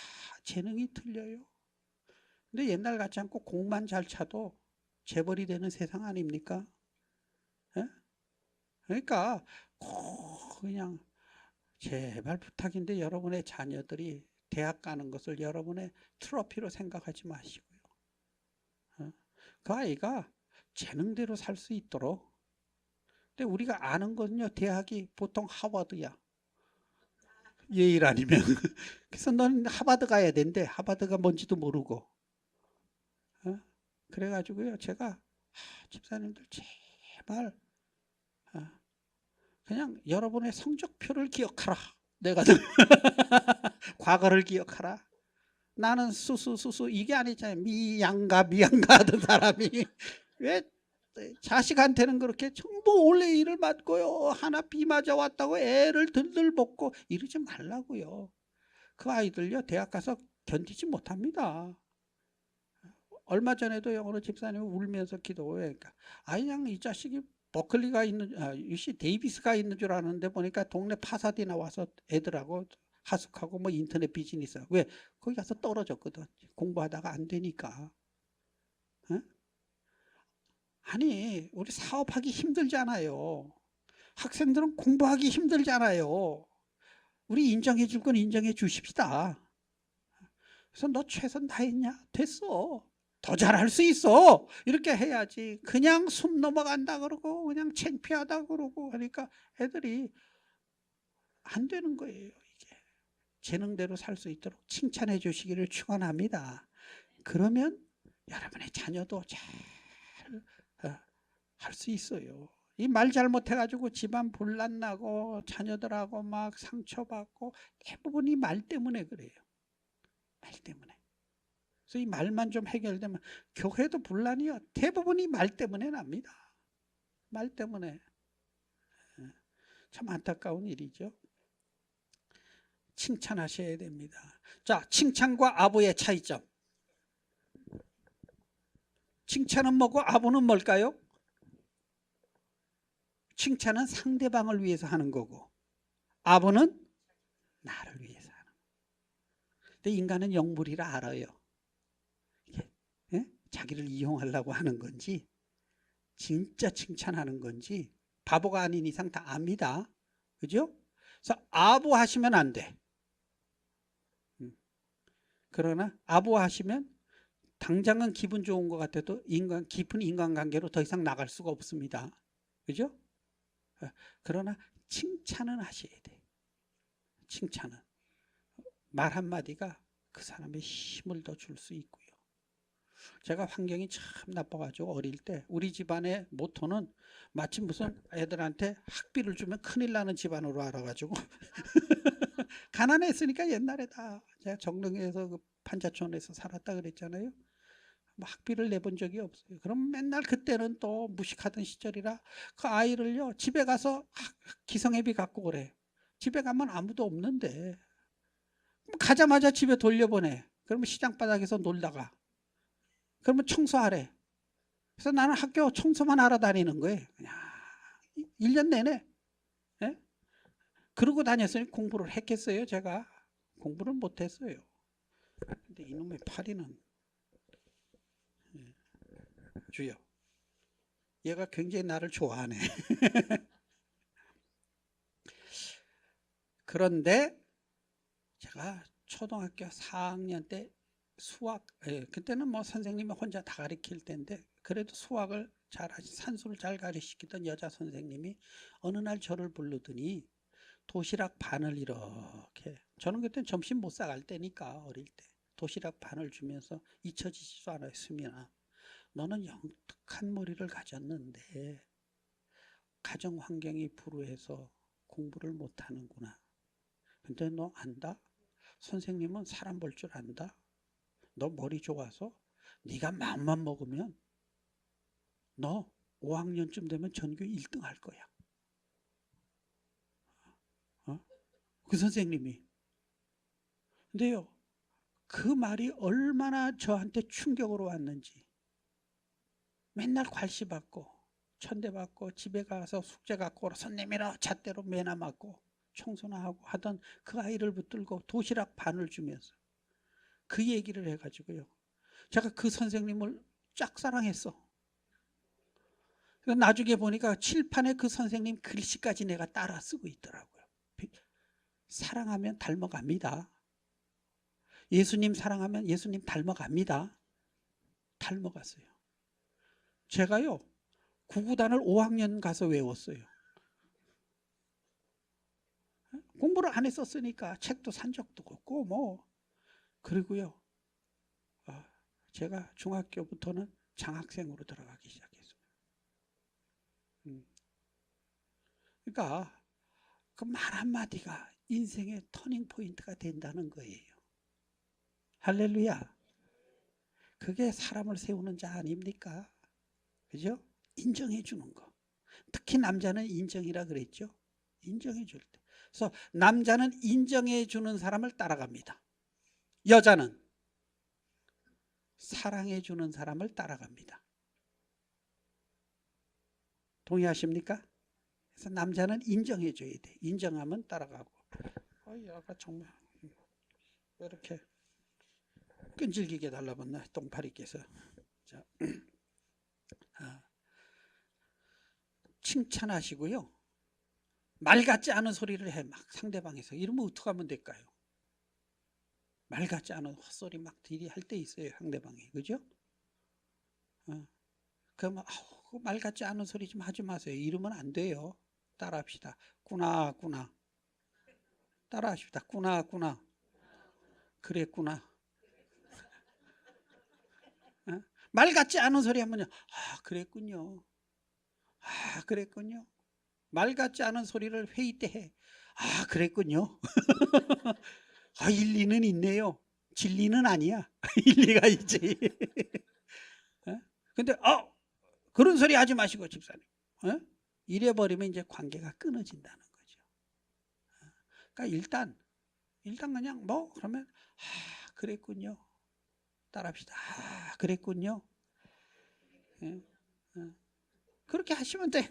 재능이 틀려요. 근데 옛날 같지 않고 공만 잘 차도 재벌이 되는 세상 아닙니까? 그러니까 그냥 제발 부탁인데 여러분의 자녀들이 대학 가는 것을 여러분의 트로피로 생각하지 마시고요. 그 아이가 재능대로 살 수 있도록. 근데 우리가 아는 거는요, 대학이 보통 하버드야. 예일 아니면. 그래서 넌 하버드 가야 된대. 하버드가 뭔지도 모르고. 그래가지고요, 제가 집사님들 제발 그냥 여러분의 성적표를 기억하라. 내가 과거를 기억하라. 나는 수수 이게 아니잖아요. 미양가 하던 사람이 왜 자식한테는 그렇게 전부 올해 일을 맡고요, 하나 비 맞아 왔다고 애를 들들 먹고 이러지 말라고요. 그 아이들요, 대학 가서 견디지 못합니다. 얼마 전에도 어느 집사님이 울면서 기도해. 그러니까 그냥 이 자식이 버클리가 있는, UC 데이비스가 있는 줄 아는데 보니까 동네 파사디나 와서 애들하고 하숙하고 뭐 인터넷 비즈니스. 왜? 거기 가서 떨어졌거든. 공부하다가 안 되니까. 어? 아니, 우리 사업하기 힘들잖아요. 학생들은 공부하기 힘들잖아요. 우리 인정해 줄 건 인정해 주십시다. 그래서 너 최선 다했냐? 됐어. 더 잘할 수 있어. 이렇게 해야지. 그냥 숨 넘어간다 그러고 그냥 창피하다 그러고 하니까 애들이 안 되는 거예요. 이게 재능대로 살 수 있도록 칭찬해 주시기를 축원합니다. 그러면 여러분의 자녀도 잘 할 수 있어요. 이 말 잘못해가지고 집안 분란 나고 자녀들하고 막 상처받고 대부분이 말 때문에 그래요. 말 때문에. 그래서 이 말만 좀 해결되면 교회도 분란이요, 대부분이 말 때문에 납니다. 말 때문에. 참 안타까운 일이죠. 칭찬하셔야 됩니다. 자, 칭찬과 아부의 차이점. 칭찬은 뭐고 아부는 뭘까요? 칭찬은 상대방을 위해서 하는 거고 아부는 나를 위해서 하는 거예요. 근데 인간은 영물이라 알아요. 이게, 예? 자기를 이용하려고 하는 건지 진짜 칭찬하는 건지 바보가 아닌 이상 다 압니다. 그죠? 그래서 아부하시면 안 돼. 그러나 아부하시면 당장은 기분 좋은 것 같아도 깊은 인간관계로 더 이상 나갈 수가 없습니다. 그죠? 그러나 칭찬은 하셔야 돼. 칭찬은. 말 한마디가 그 사람의 힘을 더 줄 수 있고요. 제가 환경이 참 나빠가지고 어릴 때 우리 집안의 모토는 마침 무슨 애들한테 학비를 주면 큰일 나는 집안으로 알아가지고 가난했으니까 옛날에 다 제가 정릉에서 그 판자촌에서 살았다 그랬잖아요. 뭐 학비를 내본 적이 없어요. 그럼 맨날 그때는 또 무식하던 시절이라 그 아이를요, 집에 가서 기성애비 갖고 그래. 집에 가면 아무도 없는데 가자마자 집에 돌려보내. 그러면 시장바닥에서 놀다가 그러면 청소하래. 그래서 나는 학교 청소만 하러 다니는 거예요. 그냥 1년 내내. 예? 그러고 다녔으니 공부를 했겠어요, 제가? 공부를 못했어요. 근데 이놈의 파리는, 주여, 얘가 굉장히 나를 좋아하네. 그런데 제가 초등학교 4학년 때 수학, 그때는 뭐 선생님이 혼자 다 가르칠 때인데 그래도 수학을 산수를 잘 가르치던 여자 선생님이 어느 날 저를 부르더니 도시락 반을 이렇게, 저는 그때 점심 못 사갈 때니까 어릴 때 도시락 반을 주면서 잊혀지지도 않아요. 수민아, 너는 영특한 머리를 가졌는데 가정 환경이 불우해서 공부를 못하는구나. 근데 너 안다? 선생님은 사람 볼 줄 안다. 너 머리 좋아서 네가 마음만 먹으면 너 5학년쯤 되면 전교 1등 할 거야. 그 선생님이. 근데요, 그 말이 얼마나 저한테 충격으로 왔는지. 맨날 괄시받고 천대받고 집에 가서 숙제 갖고 선생님이라 잣대로 매나 맞고 청소나 하고 하던 그 아이를 붙들고 도시락 반을 주면서 그 얘기를 해가지고요, 제가 그 선생님을 짝사랑했어. 나중에 보니까 칠판에 그 선생님 글씨까지 내가 따라 쓰고 있더라고요. 사랑하면 닮아갑니다. 예수님 사랑하면 예수님 닮아갑니다. 닮아갔어요. 제가요, 구구단을 5학년 가서 외웠어요. 공부를 안 했었으니까 책도 산 적도 없고 뭐. 그리고요, 제가 중학교부터는 장학생으로 들어가기 시작했어요. 그러니까 그 말 한마디가 인생의 터닝 포인트가 된다는 거예요. 할렐루야. 그게 사람을 세우는 자 아닙니까? 그죠? 인정해 주는 거. 특히 남자는 인정이라 그랬죠. 인정해 줄 때. 그래서 남자는 인정해 주는 사람을 따라갑니다. 여자는 사랑해 주는 사람을 따라갑니다. 동의하십니까? 그래서 남자는 인정해 줘야 돼. 인정하면 따라가고. 아까 정말 왜 이렇게 끈질기게 달라붙나 똥파리께서. 자, 칭찬하시고요. 말 같지 않은 소리를 해 막 상대방에서. 이러면 어떡하면 될까요? 말 같지 않은 헛소리 막 들이 할 때 있어요, 상대방이. 그죠? 그러면 말 같지 않은 소리 좀 하지 마세요. 이러면 안 돼요. 따라합시다. 꾸나 꾸나. 따라하십시다. 꾸나 꾸나. 그랬구나. 말 같지 않은 소리 하면요. 그랬군요. 그랬군요. 말 같지 않은 소리를 회의 때 해. 그랬군요. 일리는 있네요. 진리는 아니야. 일리가 있지. 근데 그런 소리 하지 마시고 집사님. 이래버리면 이제 관계가 끊어진다는 거죠. 그러니까 일단 그냥 뭐 그러면 그랬군요. 따라합시다. 그랬군요. 그렇게 하시면 돼요.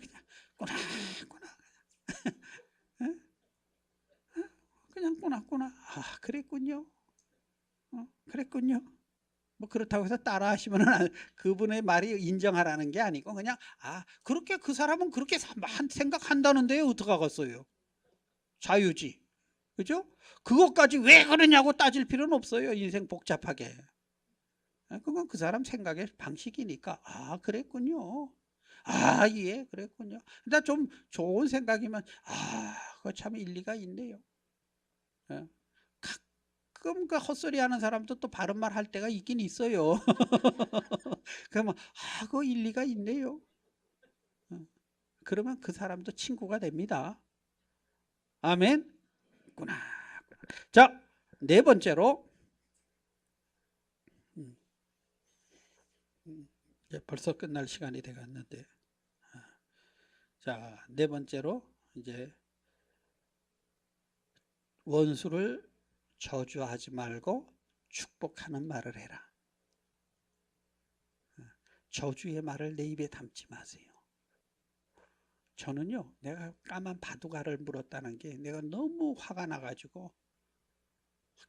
그냥 그냥 꾸나 그랬군요. 그랬군요. 뭐 그렇다고 해서 따라 하시면 그분의 말이 인정하라는 게 아니고 그냥 그렇게 그 사람은 그렇게 생각한다는데요. 어떡하겠어요. 자유지. 그죠? 그것까지 왜 그러냐고 따질 필요는 없어요. 인생 복잡하게. 그건 그 사람 생각의 방식이니까 그랬군요. 예, 그랬군요. 근데 좀 좋은 생각이면 그거 참 일리가 있네요. 가끔 그 헛소리 하는 사람도 또 바른 말 할 때가 있긴 있어요. 그러면 그거 일리가 있네요. 그러면 그 사람도 친구가 됩니다. 아멘. 구나. 자, 네 번째로 이제 벌써 끝날 시간이 돼 갔는데, 자, 네 번째로 이제 원수를 저주하지 말고 축복하는 말을 해라. 저주의 말을 내 입에 담지 마세요. 저는요, 내가 까만 바둑알을 물었다는 게 내가 너무 화가 나가지고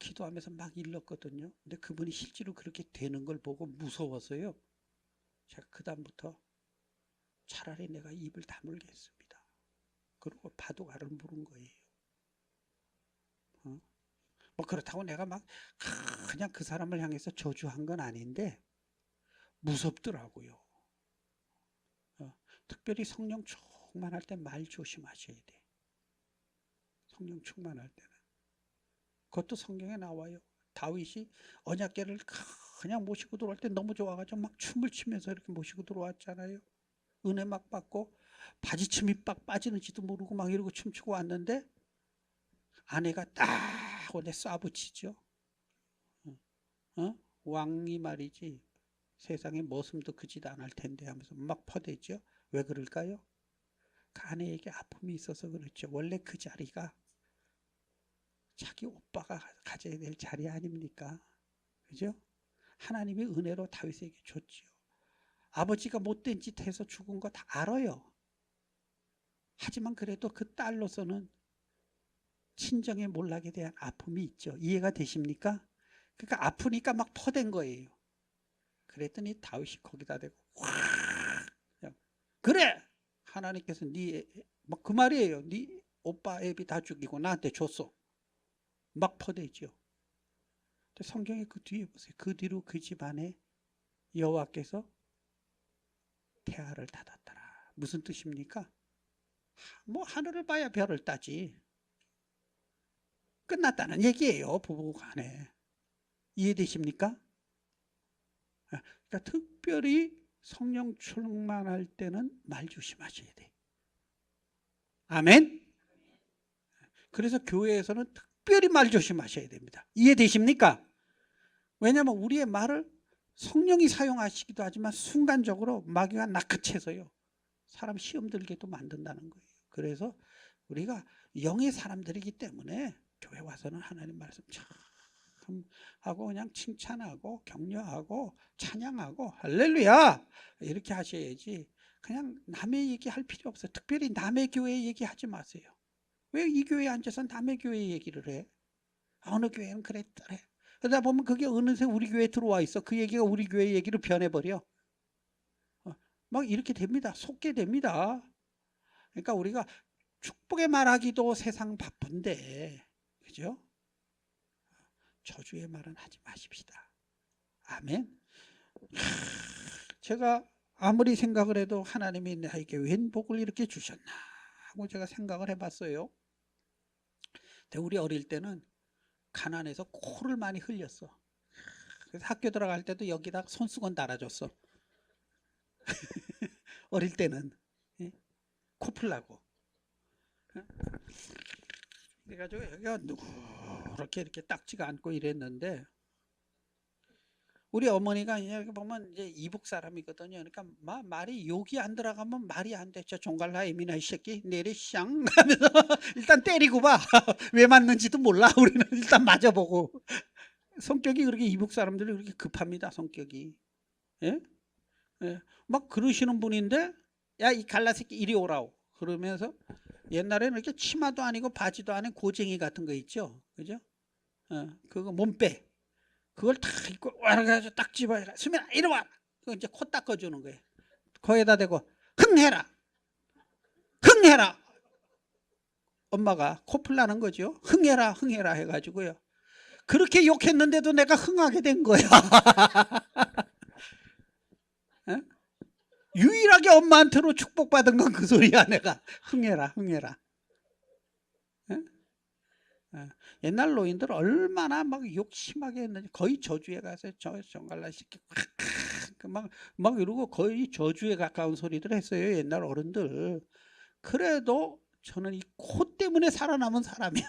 기도하면서 막 일렀거든요. 근데 그분이 실제로 그렇게 되는 걸 보고 무서워서요. 제가 그다음부터 차라리 내가 입을 다물겠습니다. 그리고 바둑알을 물은 거예요. 뭐 그렇다고 내가 막 그냥 그 사람을 향해서 저주한 건 아닌데 무섭더라고요. 특별히 성령 충만할 때 말 조심하셔야 돼. 성령 충만할 때는. 그것도 성경에 나와요. 다윗이 언약궤를 그냥 모시고 들어올 때 너무 좋아가지고 막 춤을 추면서 이렇게 모시고 들어왔잖아요. 은혜 막 받고 바지춤이 빡 빠지는지도 모르고 막 이러고 춤추고 왔는데 아내가 딱 오늘 쏴붙이죠. 왕이 말이지 세상에 머슴도 그지도 않을 텐데 하면서 막 퍼대죠. 왜 그럴까요? 그 아내에게 아픔이 있어서 그렇죠. 원래 그 자리가 자기 오빠가 가져야 될 자리 아닙니까? 그죠? 하나님의 은혜로 다윗에게 줬죠. 아버지가 못된 짓 해서 죽은 거 다 알아요. 하지만 그래도 그 딸로서는 친정의 몰락에 대한 아픔이 있죠. 이해가 되십니까? 그러니까 아프니까 막 퍼댄 거예요. 그랬더니 다윗이 거기다 대고 확 그래 하나님께서 막 그 말이에요. 네 오빠 애비 다 죽이고 나한테 줬어. 막 퍼대죠. 성경에 그 뒤에 보세요. 그 뒤로 그 집안에 여호와께서 태아를 닫았더라. 무슨 뜻입니까? 뭐 하늘을 봐야 별을 따지. 끝났다는 얘기예요. 부부간에. 이해되십니까? 그러니까 특별히 성령 충만할 때는 말 조심하셔야 돼. 아멘. 그래서 교회에서는 특별히 말 조심하셔야 됩니다. 이해되십니까? 왜냐하면 우리의 말을 성령이 사용하시기도 하지만 순간적으로 마귀가 낚아채서요 사람 시험 들게도 만든다는 거예요. 그래서 우리가 영의 사람들이기 때문에 교회 와서는 하나님 말씀 참 하고 그냥 칭찬하고 격려하고 찬양하고 할렐루야 이렇게 하셔야지 그냥 남의 얘기할 필요 없어요. 특별히 남의 교회 얘기하지 마세요. 왜 이 교회에 앉아서 남의 교회 얘기를 해? 어느 교회는 그랬더래. 그러다 보면 그게 어느새 우리 교회에 들어와 있어. 그 얘기가 우리 교회 얘기로 변해버려. 막 이렇게 됩니다. 속게 됩니다. 그러니까 우리가 축복의 말하기도 세상 바쁜데 그죠? 저주의 말은 하지 마십시다. 아멘. 제가 아무리 생각을 해도 하나님이 나에게 웬 복을 이렇게 주셨나 하고 제가 생각을 해봤어요. 근데 우리 어릴 때는 가난해서 코를 많이 흘렸어. 그래서 학교 들어갈 때도 여기다 손수건 달아줬어. 어릴 때는 코 풀라고. 그래가지고 여기가 누렇게 이렇게 딱지가 않고 이랬는데 우리 어머니가 이제 보면 이제 이북 사람이거든요. 그러니까 말이 욕이 안 들어가면 말이 안 돼. 저 종갈라 이미나 이 새끼 내리 샹 하면서 일단 때리고 봐. 왜 맞는지도 몰라. 우리는 일단 맞아보고. 성격이 그렇게 이북 사람들이 그렇게 급합니다. 성격이. 예? 예. 막 그러시는 분인데 야 이 갈라 새끼 이리 오라고 그러면서 옛날에는 이렇게 치마도 아니고 바지도 아닌 고쟁이 같은 거 있죠. 그죠? 그거 몸빼. 그걸 다 입고 와가지고 딱 집어야 수민아 이리 와. 그거 이제 코 닦아주는 거예요. 거기다 대고 흥해라. 흥해라. 엄마가 코 풀라는 거죠. 흥해라 흥해라 해가지고요. 그렇게 욕했는데도 내가 흥하게 된 거야. 에? 유일하게 엄마한테로 축복받은 건 그 소리야. 내가 흥해라 흥해라. 옛날 노인들 얼마나 막 욕 심하게 했는지 거의 저주에 가서 저 정갈라 새끼 막 이러고 거의 저주에 가까운 소리들 했어요. 옛날 어른들. 그래도 저는 이 코 때문에 살아남은 사람이야.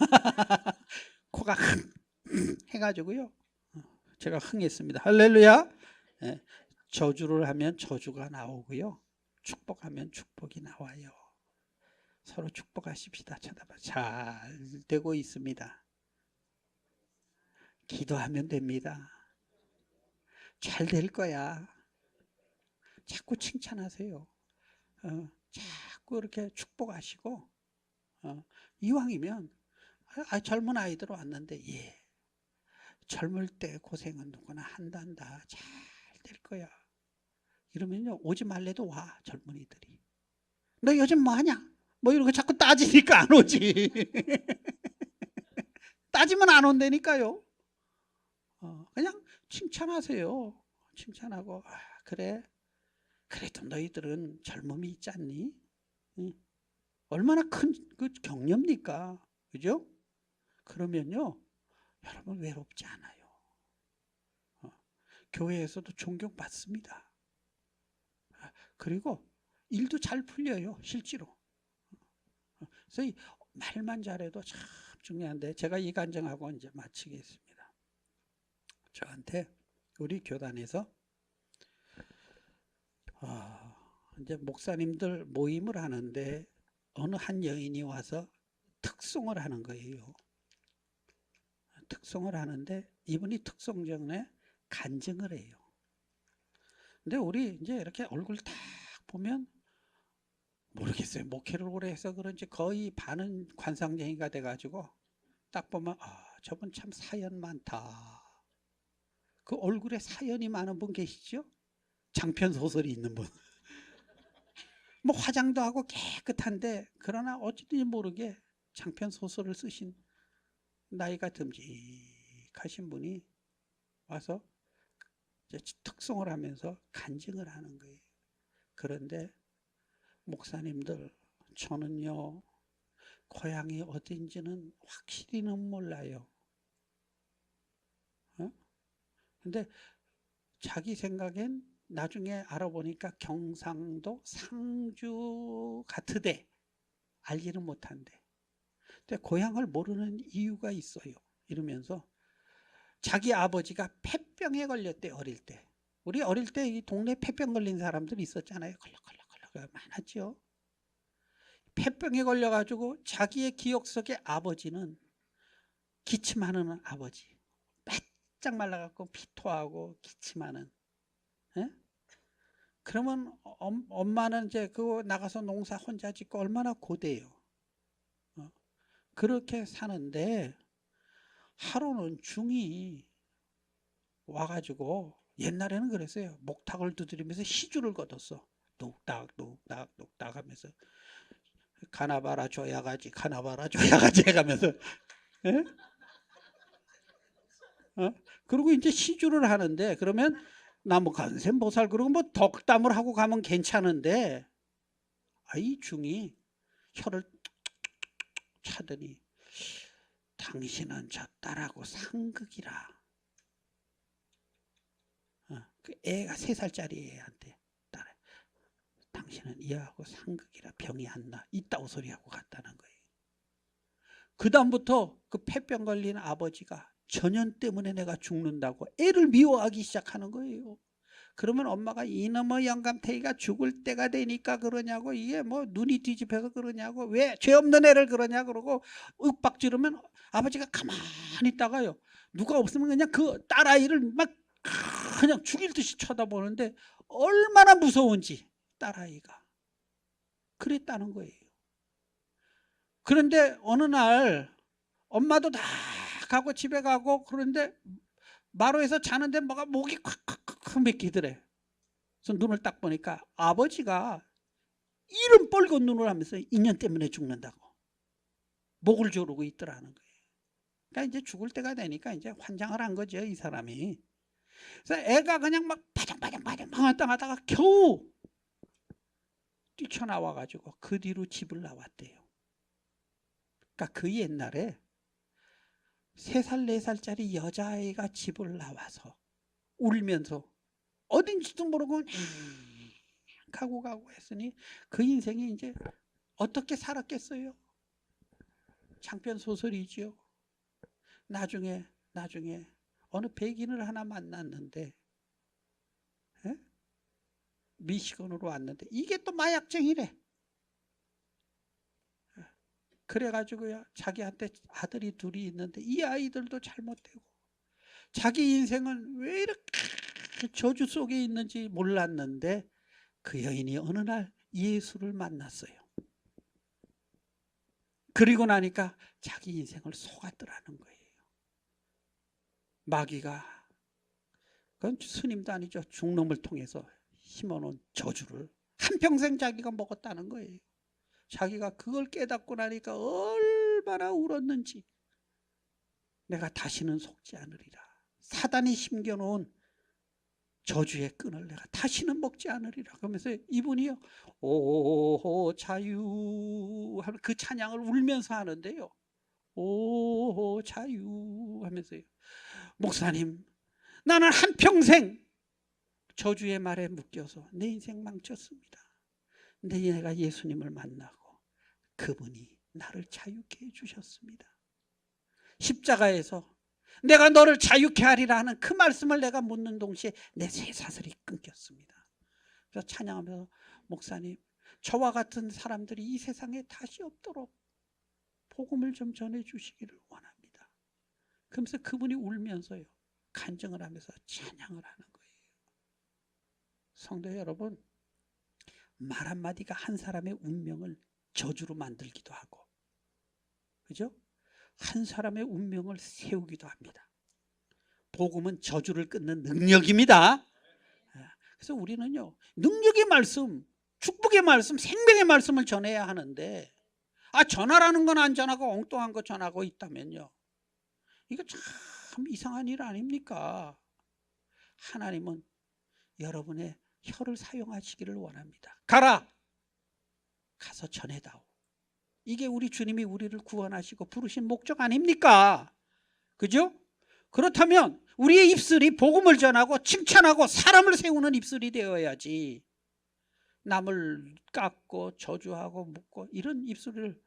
코가 흥 해가지고요. 제가 흥했습니다. 할렐루야. 예, 저주를 하면 저주가 나오고요. 축복하면 축복이 나와요. 서로 축복하십시다. 쳐다봐. 잘 되고 있습니다. 기도하면 됩니다. 잘 될 거야. 자꾸 칭찬하세요. 자꾸 이렇게 축복하시고 이왕이면 젊은 아이들 왔는데 예, 젊을 때 고생은 누구나 한단다. 잘 될 거야. 이러면요 오지 말래도 와. 젊은이들이. 너 요즘 뭐 하냐? 뭐 이런 거 자꾸 따지니까 안 오지. 따지면 안 온다니까요. 그냥 칭찬하세요. 칭찬하고 그래 그래도 너희들은 젊음이 있지 않니? 얼마나 큰 그 격려입니까? 그죠? 그러면요 여러분 외롭지 않아요. 교회에서도 존경받습니다. 그리고 일도 잘 풀려요. 실제로. 그래서 이 말만 잘해도 참 중요한데 제가 이 간증하고 이제 마치겠습니다. 저한테 우리 교단에서 이제 목사님들 모임을 하는데 어느 한 여인이 와서 특송을 하는 거예요. 특송을 하는데 이분이 특송 전에 간증을 해요. 근데 우리 이제 이렇게 얼굴 딱 보면 모르겠어요. 목회를 오래 해서 그런지 거의 반은 관상쟁이가 돼가지고 딱 보면 저분 참 사연 많다. 그 얼굴에 사연이 많은 분 계시죠? 장편 소설이 있는 분. 뭐 화장도 하고 깨끗한데 그러나 어찌든지 모르게 장편 소설을 쓰신 나이가 듬직하신 분이 와서 이제 특송을 하면서 간증을 하는 거예요. 그런데 목사님들, 저는요 고향이 어딘지는 확실히는 몰라요. 근데 자기 생각엔 나중에 알아보니까 경상도 상주 같으대. 알지는 못한대. 근데 고향을 모르는 이유가 있어요. 이러면서 자기 아버지가 폐병에 걸렸대. 어릴 때. 우리 어릴 때 이 동네 폐병 걸린 사람들 있었잖아요. 걸럭걸럭 많았죠. 폐병에 걸려가지고 자기의 기억 속에 아버지는 기침하는 아버지, 바짝 말라갖고 피토하고 기침하는. 에? 그러면 엄마는 이제 그거 나가서 농사 혼자 짓고 얼마나 고돼요. 그렇게 사는데 하루는 중이 와가지고, 옛날에는 그랬어요. 목탁을 두드리면서 시주를 거뒀어. 녹닥 녹닥 녹닥 하면서 가나봐라 줘야가지 가나봐라 줘야가지 해가면서. 에? 그리고 이제 시주를 하는데, 그러면 나무 간센보살 그러고 뭐 덕담을 하고 가면 괜찮은데, 이 중이 혀를 차더니 당신은 저 딸하고 상극이라. 그 애가 3살짜리 애한테, 딸, 당신은 얘하고 상극이라 병이 안 나. 이따오 소리하고 갔다는 거예요. 그 다음부터 그 폐병 걸린 아버지가 전염 때문에 내가 죽는다고 애를 미워하기 시작하는 거예요. 그러면 엄마가 이놈의 영감태이가 죽을 때가 되니까 그러냐고, 이게 뭐 눈이 뒤집혀서 그러냐고, 왜 죄 없는 애를 그러냐 그러고 윽박지르면 아버지가 가만히 있다가요, 누가 없으면 그냥 그 딸아이를 막 그냥 죽일 듯이 쳐다보는데 얼마나 무서운지 딸아이가 그랬다는 거예요. 그런데 어느 날 엄마도 다 가고 집에 가고, 그런데 마루에서 자는데 뭐가 목이 콱콱콱 맥히더래. 그래서 눈을 딱 보니까 아버지가 이름 뻘건 눈을 하면서 인연 때문에 죽는다고 목을 조르고 있더라는 거예요. 그러니까 이제 죽을 때가 되니까 이제 환장을 한 거죠, 이 사람이. 그래서 애가 그냥 막 파장파장 하다가 겨우 뛰쳐나와가지고 그 뒤로 집을 나왔대요. 그러니까 그 옛날에 3살 4살짜리 여자아이가 집을 나와서 울면서 어딘지도 모르고 가고 했으니 그 인생이 이제 어떻게 살았겠어요? 장편 소설이지요. 나중에 어느 백인을 하나 만났는데, 에? 미시건으로 왔는데 이게 또 마약쟁이래. 그래가지고요, 자기한테 아들이 둘이 있는데 이 아이들도 잘못되고, 자기 인생은 왜 이렇게 저주 속에 있는지 몰랐는데 그 여인이 어느 날 예수를 만났어요. 그리고 나니까 자기 인생을 속았더라는 거예요. 마귀가, 그건 스님도 아니죠, 중놈을 통해서 심어놓은 저주를 한평생 자기가 먹었다는 거예요. 자기가 그걸 깨닫고 나니까 얼마나 울었는지. 내가 다시는 속지 않으리라. 사단이 심겨놓은 저주의 끈을 내가 다시는 먹지 않으리라. 그러면서 이분이요, 오 자유 하면 그 찬양을 울면서 하는데요, 오 자유 하면서요, 목사님, 나는 한평생 저주의 말에 묶여서 내 인생 망쳤습니다. 근데 내가 예수님을 만나고 그분이 나를 자유케 해주셨습니다. 십자가에서 내가 너를 자유케 하리라 하는 그 말씀을 내가 묻는 동시에 내 쇠사슬이 끊겼습니다. 그래서 찬양하면서, 목사님, 저와 같은 사람들이 이 세상에 다시 없도록 복음을 좀 전해주시기를 원합니다. 그러면서 그분이 울면서요, 간증을 하면서 찬양을 하는 거예요. 성도 여러분, 말 한마디가 한 사람의 운명을 저주로 만들기도 하고, 그죠? 한 사람의 운명을 세우기도 합니다. 복음은 저주를 끊는 능력입니다. 그래서 우리는요, 능력의 말씀, 축복의 말씀, 생명의 말씀을 전해야 하는데 전하라는 건 안 전하고 엉뚱한 거 전하고 있다면요, 이거 참 이상한 일 아닙니까? 하나님은 여러분의 혀를 사용하시기를 원합니다. 가서 전해다오. 이게 우리 주님이 우리를 구원하시고 부르신 목적 아닙니까? 그죠? 그렇다면 우리의 입술이 복음을 전하고 칭찬하고 사람을 세우는 입술이 되어야지, 남을 깎고 저주하고 묻고 이런 입술을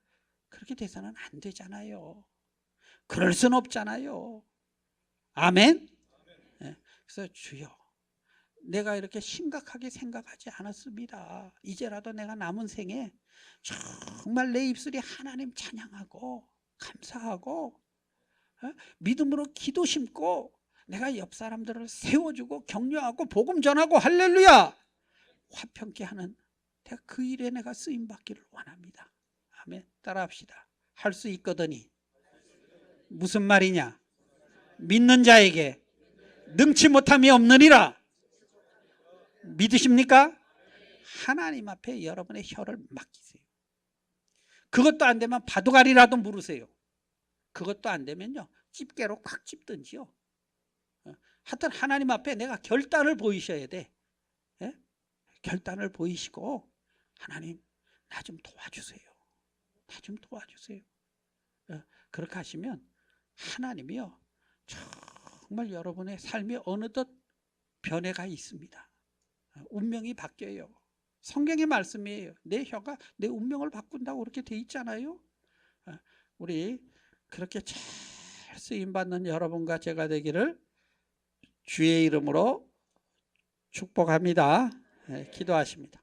그렇게 돼서는 안 되잖아요. 그럴 순 없잖아요. 아멘. 네. 그래서 주여, 내가 이렇게 심각하게 생각하지 않았습니다. 이제라도 내가 남은 생에 정말 내 입술이 하나님 찬양하고 감사하고 믿음으로 기도 심고 내가 옆 사람들을 세워주고 격려하고 복음 전하고 할렐루야 화평케 하는 그 일에 내가 쓰임받기를 원합니다. 아멘. 따라합시다. 할 수 있거든이. 무슨 말이냐? 믿는 자에게 능치 못함이 없느니라. 믿으십니까? 하나님 앞에 여러분의 혀를 맡기세요. 그것도 안 되면 바둑알이라도 물으세요. 그것도 안 되면요, 집게로 콱 찝든지요. 하여튼 하나님 앞에 내가 결단을 보이셔야 돼. 예? 결단을 보이시고, 하나님 나 좀 도와주세요. 나 좀 도와주세요. 그렇게 하시면 하나님이요, 정말 여러분의 삶이 어느덧 변해가 있습니다. 운명이 바뀌어요. 성경의 말씀이에요. 내 혀가 내 운명을 바꾼다고 그렇게 돼 있잖아요. 우리 그렇게 잘 쓰임받는 여러분과 제가 되기를 주의 이름으로 축복합니다. 기도하십니다.